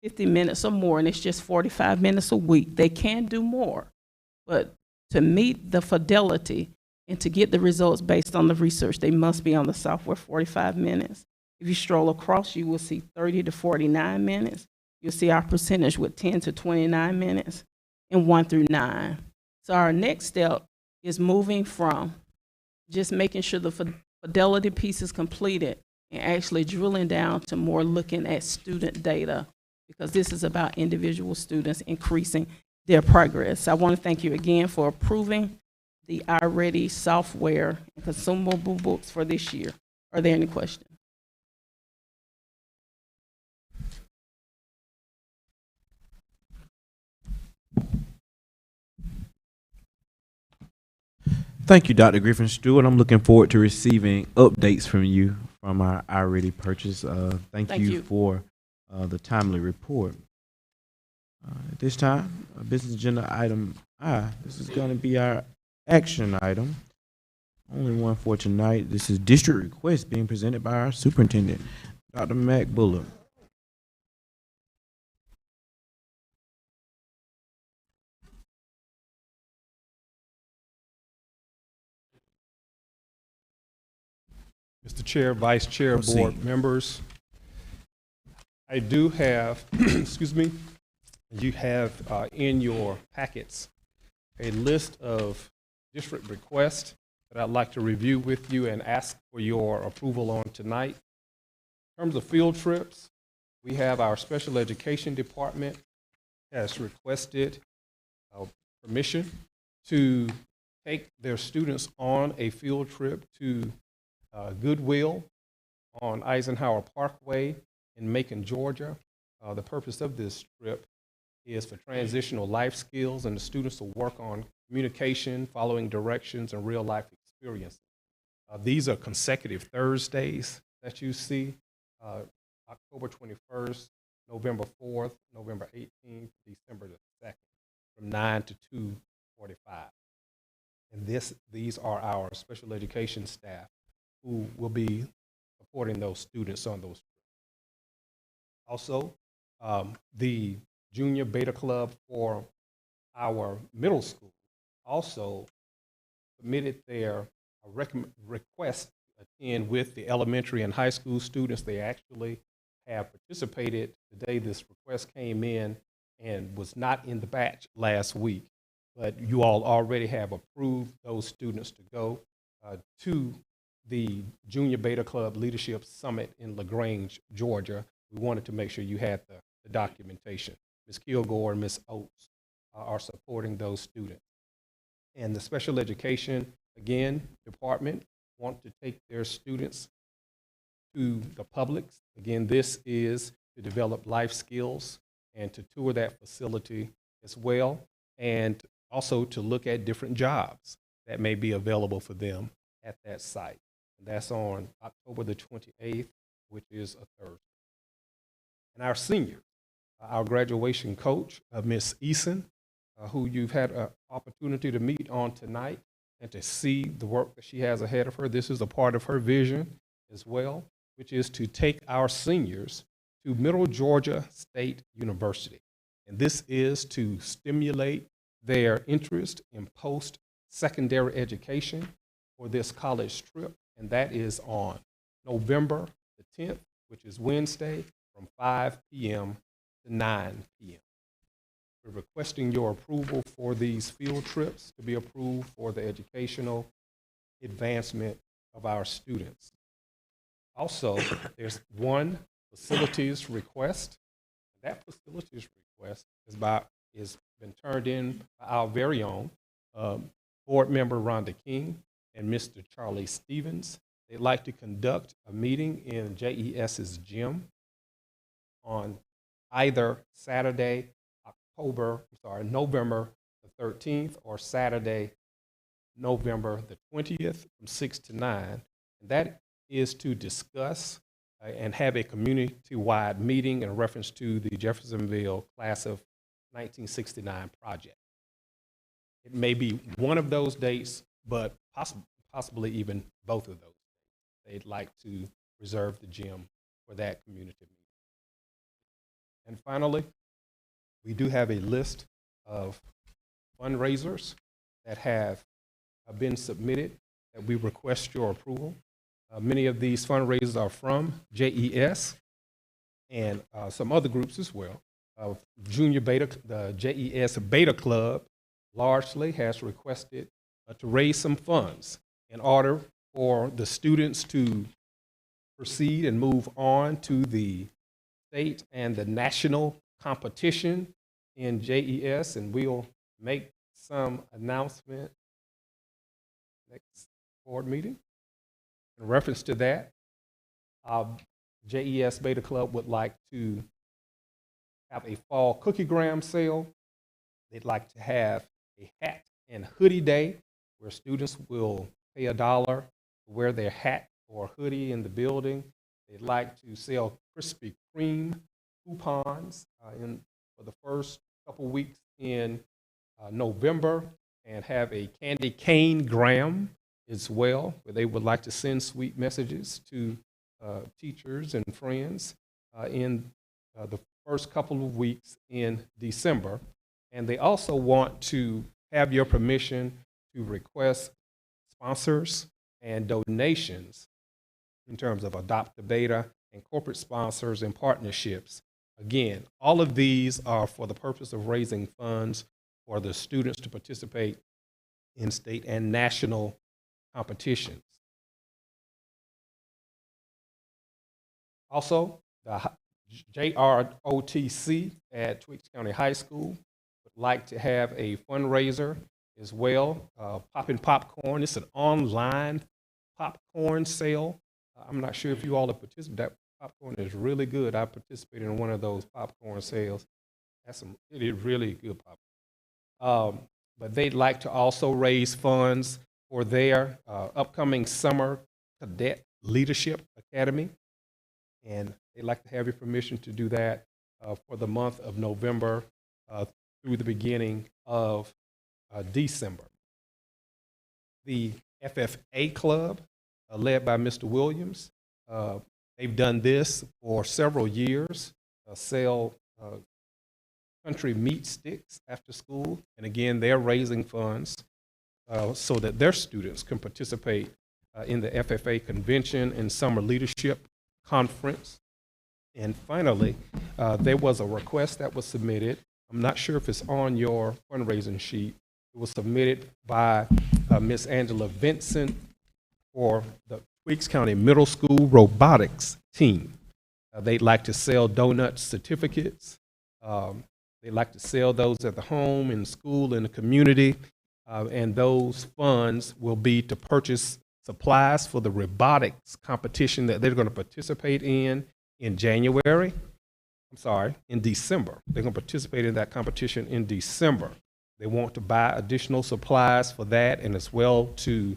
50 minutes or more, and it's just 45 minutes a week. They can do more, but to meet the fidelity and to get the results based on the research, they must be on the software 45 minutes. If you stroll across, you will see 30 to 49 minutes. You'll see our percentage with 10 to 29 minutes and 1 through 9. So our next step is moving from just making sure the fidelity piece is completed and actually drilling down to more looking at student data, because this is about individual students increasing their progress. I want to thank you again for approving the iReady software and consumable books for this year. Are there any questions? Thank you, Dr. Griffin Stewart. I'm looking forward to receiving updates from you from our iReady purchase. Thank you for the timely report. At this time, business agenda item I. This is going to be our action item. Only one for tonight. This is district request being presented by our superintendent, Dr. Mac Bullard. Mr. Chair, Vice Chair, Proceed. Board members, I do have, excuse me, you have in your packets a list of district requests that I'd like to review with you and ask for your approval on tonight. In terms of field trips, we have our special education department has requested permission to take their students on a field trip to Goodwill on Eisenhower Parkway in Macon, Georgia. The purpose of this trip is for transitional life skills, and the students will work on communication, following directions, and real life experiences. These are consecutive Thursdays that you see, October 21st, November 4th, November 18th, December the 2nd, from 9 to 2:45. And these are our special education staff who will be supporting those students on those trips. Also, the Junior Beta Club for our middle school also submitted their request to attend with the elementary and high school students. They actually have participated today. This request came in and was not in the batch last week, but you all already have approved those students to go to the Junior Beta Club Leadership Summit in LaGrange, Georgia. We wanted to make sure you had the documentation. Ms. Kilgore and Ms. Oates are supporting those students. And the special education, again, department want to take their students to the Publix. Again, this is to develop life skills and to tour that facility as well, and also to look at different jobs that may be available for them at that site. and that's on October the 28th, which is a Thursday. And our seniors, our graduation coach, Miss Eason, who you've had an opportunity to meet on tonight and to see the work that she has ahead of her. This is a part of her vision as well, which is to take our seniors to Middle Georgia State University. And this is to stimulate their interest in post-secondary education for this college trip. And that is on November the 10th, which is Wednesday, from 5 p.m. to 9 p.m. We're requesting your approval for these field trips to be approved for the educational advancement of our students. Also, there's one facilities request. That facilities request is been turned in by our very own board member Rhonda King and Mr. Charlie Stevens. They'd like to conduct a meeting in JES's gym on either Saturday, November the 13th, or Saturday, November the 20th from 6 to 9. And that is to discuss and have a community-wide meeting in reference to the Jeffersonville Class of 1969 project. It may be one of those dates, but possibly even both of those dates. They'd like to reserve the gym for that community meeting. And finally, we do have a list of fundraisers that have been submitted that we request your approval. Many of these fundraisers are from JES and some other groups as well. Junior Beta, the JES Beta Club largely has requested to raise some funds in order for the students to proceed and move on to the state and the national competition in JES, and we'll make some announcement next board meeting. In reference to that, JES Beta Club would like to have a fall cookiegram sale. They'd like to have a hat and hoodie day where students will pay $1 to wear their hat or hoodie in the building. They'd like to sell Krispy Kreme coupons for the first couple weeks in November, and have a candy cane gram as well, where they would like to send sweet messages to teachers and friends in the first couple of weeks in December. And they also want to have your permission to request sponsors and donations in terms of Adopt a Beta and corporate sponsors and partnerships. Again, all of these are for the purpose of raising funds for the students to participate in state and national competitions. Also, the JROTC at Tweaks County High School would like to have a fundraiser as well, Poppin' Popcorn. It's an online popcorn sale. I'm not sure if you all have participated. That popcorn is really good. I participated in one of those popcorn sales. It is really good popcorn. But they'd like to also raise funds for their upcoming Summer Cadet Leadership Academy. And they'd like to have your permission to do that for the month of November through the beginning of December. The FFA Club, led by Mr. Williams, they've done this for several years, sell country meat sticks after school. And again, they're raising funds so that their students can participate in the FFA convention and summer leadership conference. And finally, there was a request that was submitted. I'm not sure if it's on your fundraising sheet. It was submitted by Miss Angela Vincent for the Tweaks County Middle School robotics team. They'd like to sell donut certificates. They'd like to sell those at the home, in school, in the community. And those funds will be to purchase supplies for the robotics competition that they're going to participate in January. In December. They're going to participate in that competition in December. They want to buy additional supplies for that, and as well to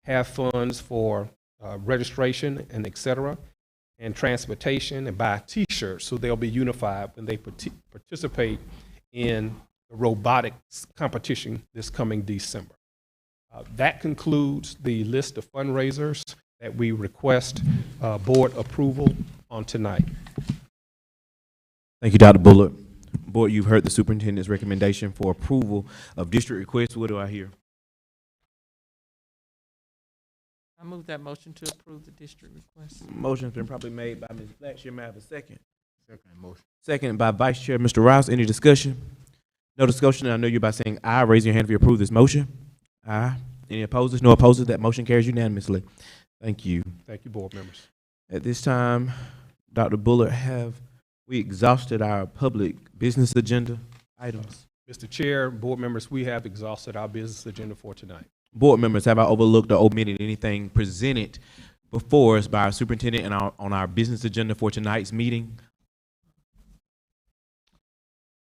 have funds for registration and et cetera, and transportation, and buy T-shirts so they'll be unified when they participate in the robotics competition this coming December. That concludes the list of fundraisers that we request board approval on tonight. Thank you, Dr. Bullard. Board, you've heard the superintendent's recommendation for approval of district requests. What do I hear? I move that motion to approve the district request. Motion's been properly made by Ms. Blackshear. May I have a second? Second motion. Second by Vice Chair Mr. Rouse. Any discussion? No discussion. I know you by saying aye. Raise your hand if you approve this motion. Aye. Any opposers? No opposers. That motion carries unanimously. Thank you. Thank you, board members. At this time, Dr. Bullard, have we exhausted our public business agenda items? Mr. Chair, board members, we have exhausted our business agenda for tonight. Board members, have I overlooked or omitted anything presented before us by our superintendent and on our business agenda for tonight's meeting?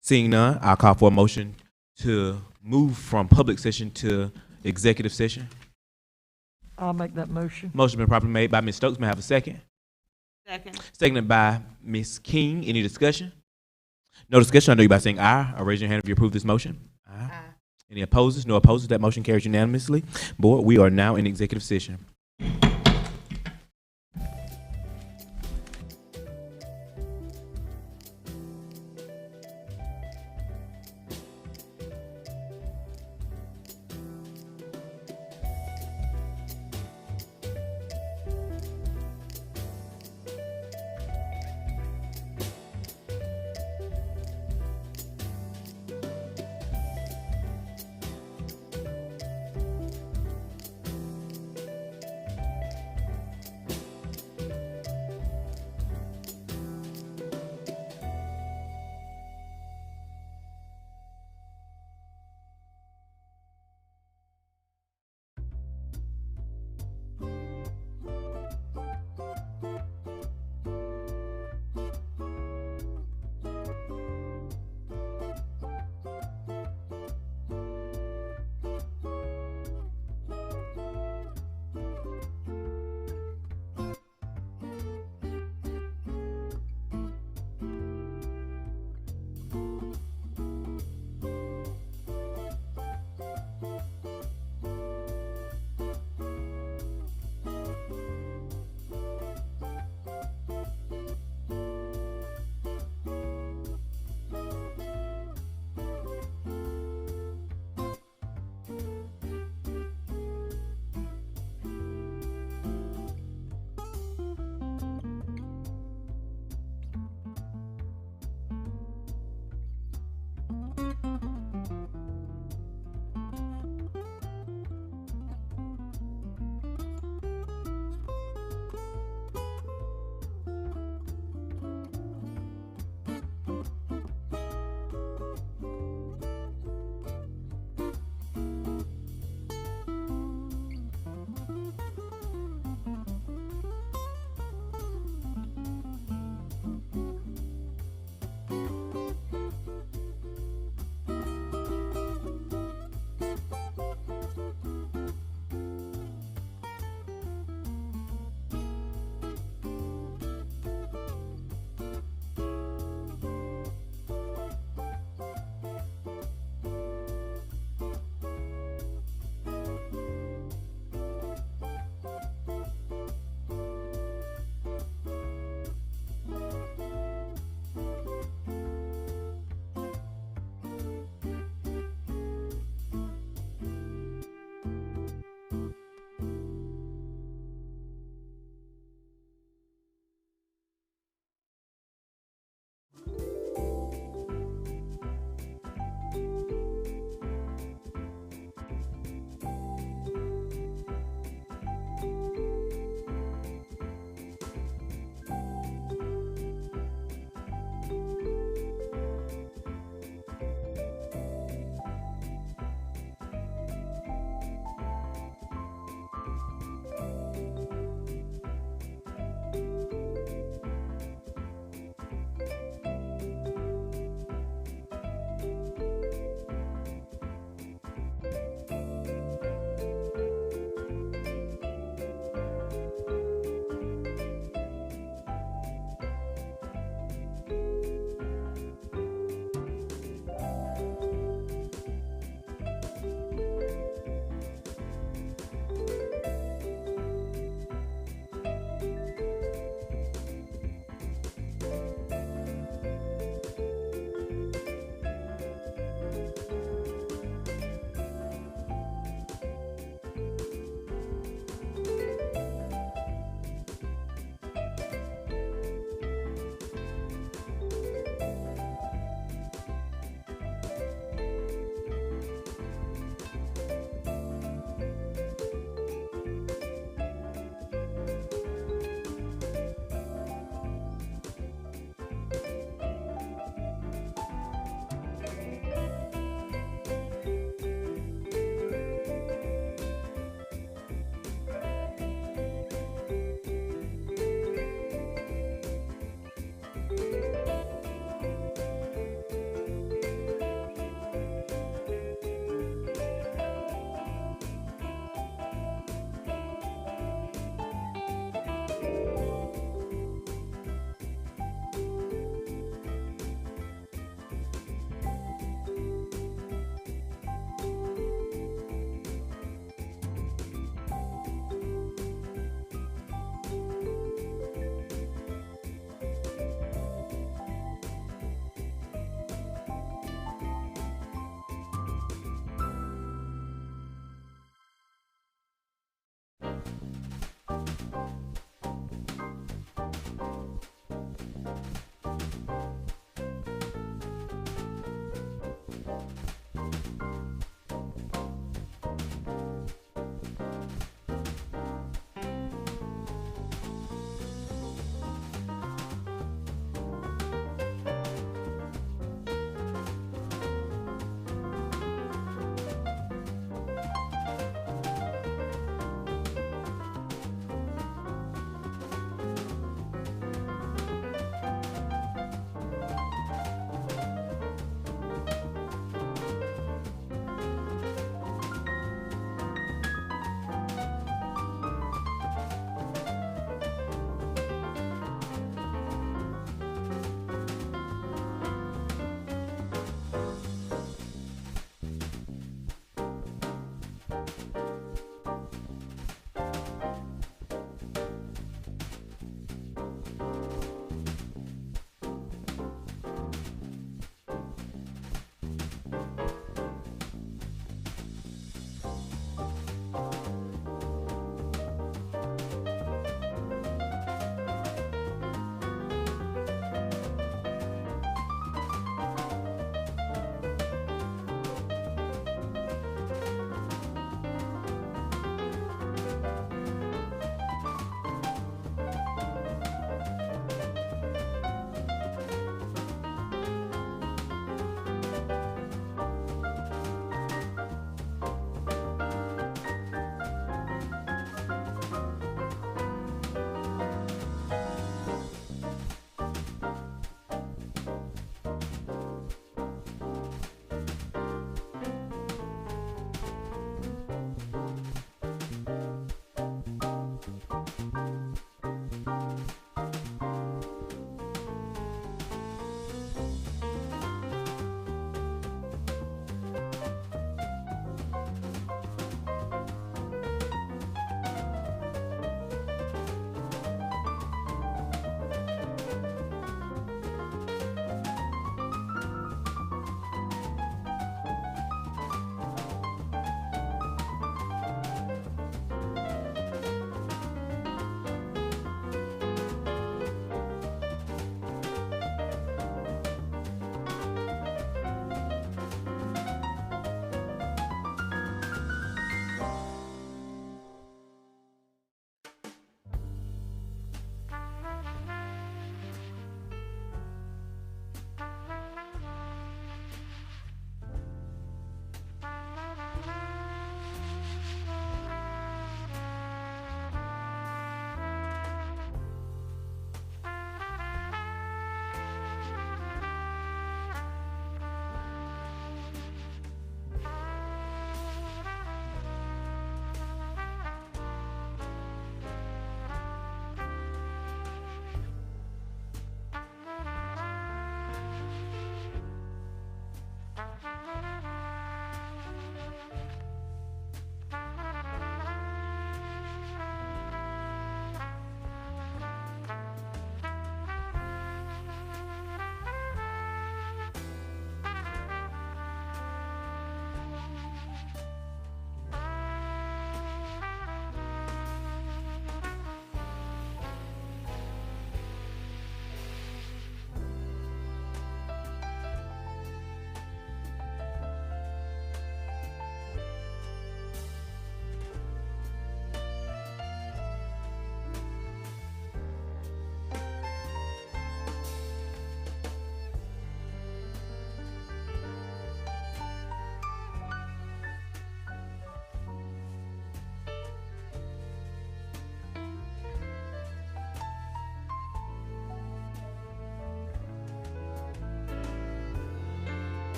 Seeing none, I'll call for a motion to move from public session to executive session. I'll make that motion. Motion been properly made by Ms. Stokes. May I have a second? Second. Seconded by Ms. King. Any discussion? No discussion. I know you by saying aye. I'll raise your hand if you approve this motion. Aye. Any opposers? No opposers. That motion carries unanimously. Board, we are now in executive session.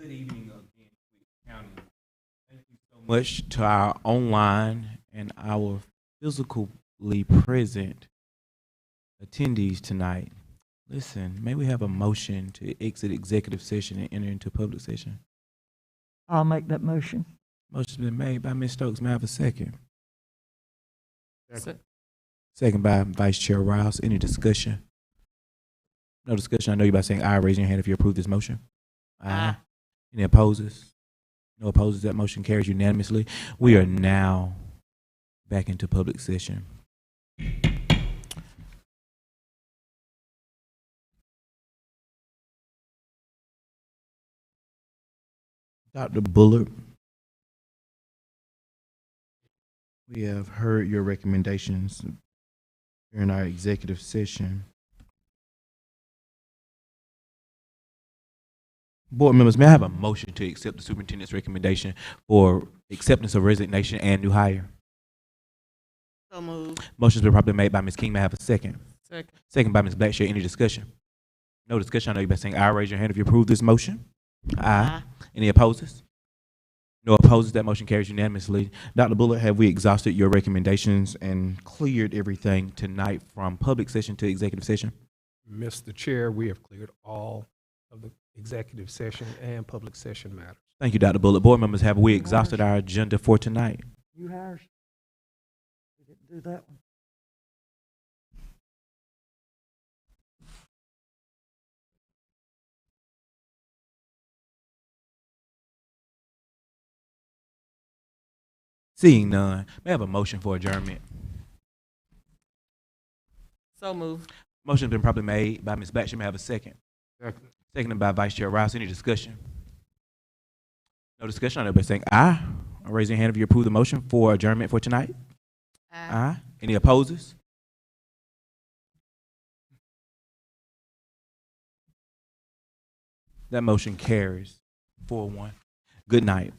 Good evening again, County. Thank you so much to our online and our physically present attendees tonight. Listen, may we have a motion to exit executive session and enter into public session? I'll make that motion. Motion's been made by Ms. Stokes. May I have a second? Second. Second by Vice Chair Rouse. Any discussion? No discussion. I know you by saying aye. Raise your hand if you approve this motion. Aye. Any opposes? No opposes. That motion carries unanimously. We are now back into public session. Dr. Bullard, we have heard your recommendations during our executive session. Board members, may I have a motion to accept the superintendent's recommendation for acceptance of resignation and new hire? So moved. Motion's been properly made by Ms. King. May I have a second? Second. Second by Ms. Blackshear. Any discussion? No discussion. I know you've been saying aye. Raise your hand if you approve this motion. Aye. Any opposes? No opposes. That motion carries unanimously. Dr. Bullard, have we exhausted your recommendations and cleared everything tonight from public session to executive session? Mr. Chair, we have cleared all of the executive session and public session matters. Thank you, Dr. Bullard. Board members, have we exhausted our agenda for tonight? You hires. We didn't do that one. Seeing none, may I have a motion for adjournment? So moved. Motion's been properly made by Ms. Blackshear. May I have a second? Second. Seconded by Vice Chair Rouse. Any discussion? No discussion. I know everybody saying aye. Raise your hand if you approve the motion for adjournment for tonight. Aye. Any opposes? That motion carries 4-1. Good night.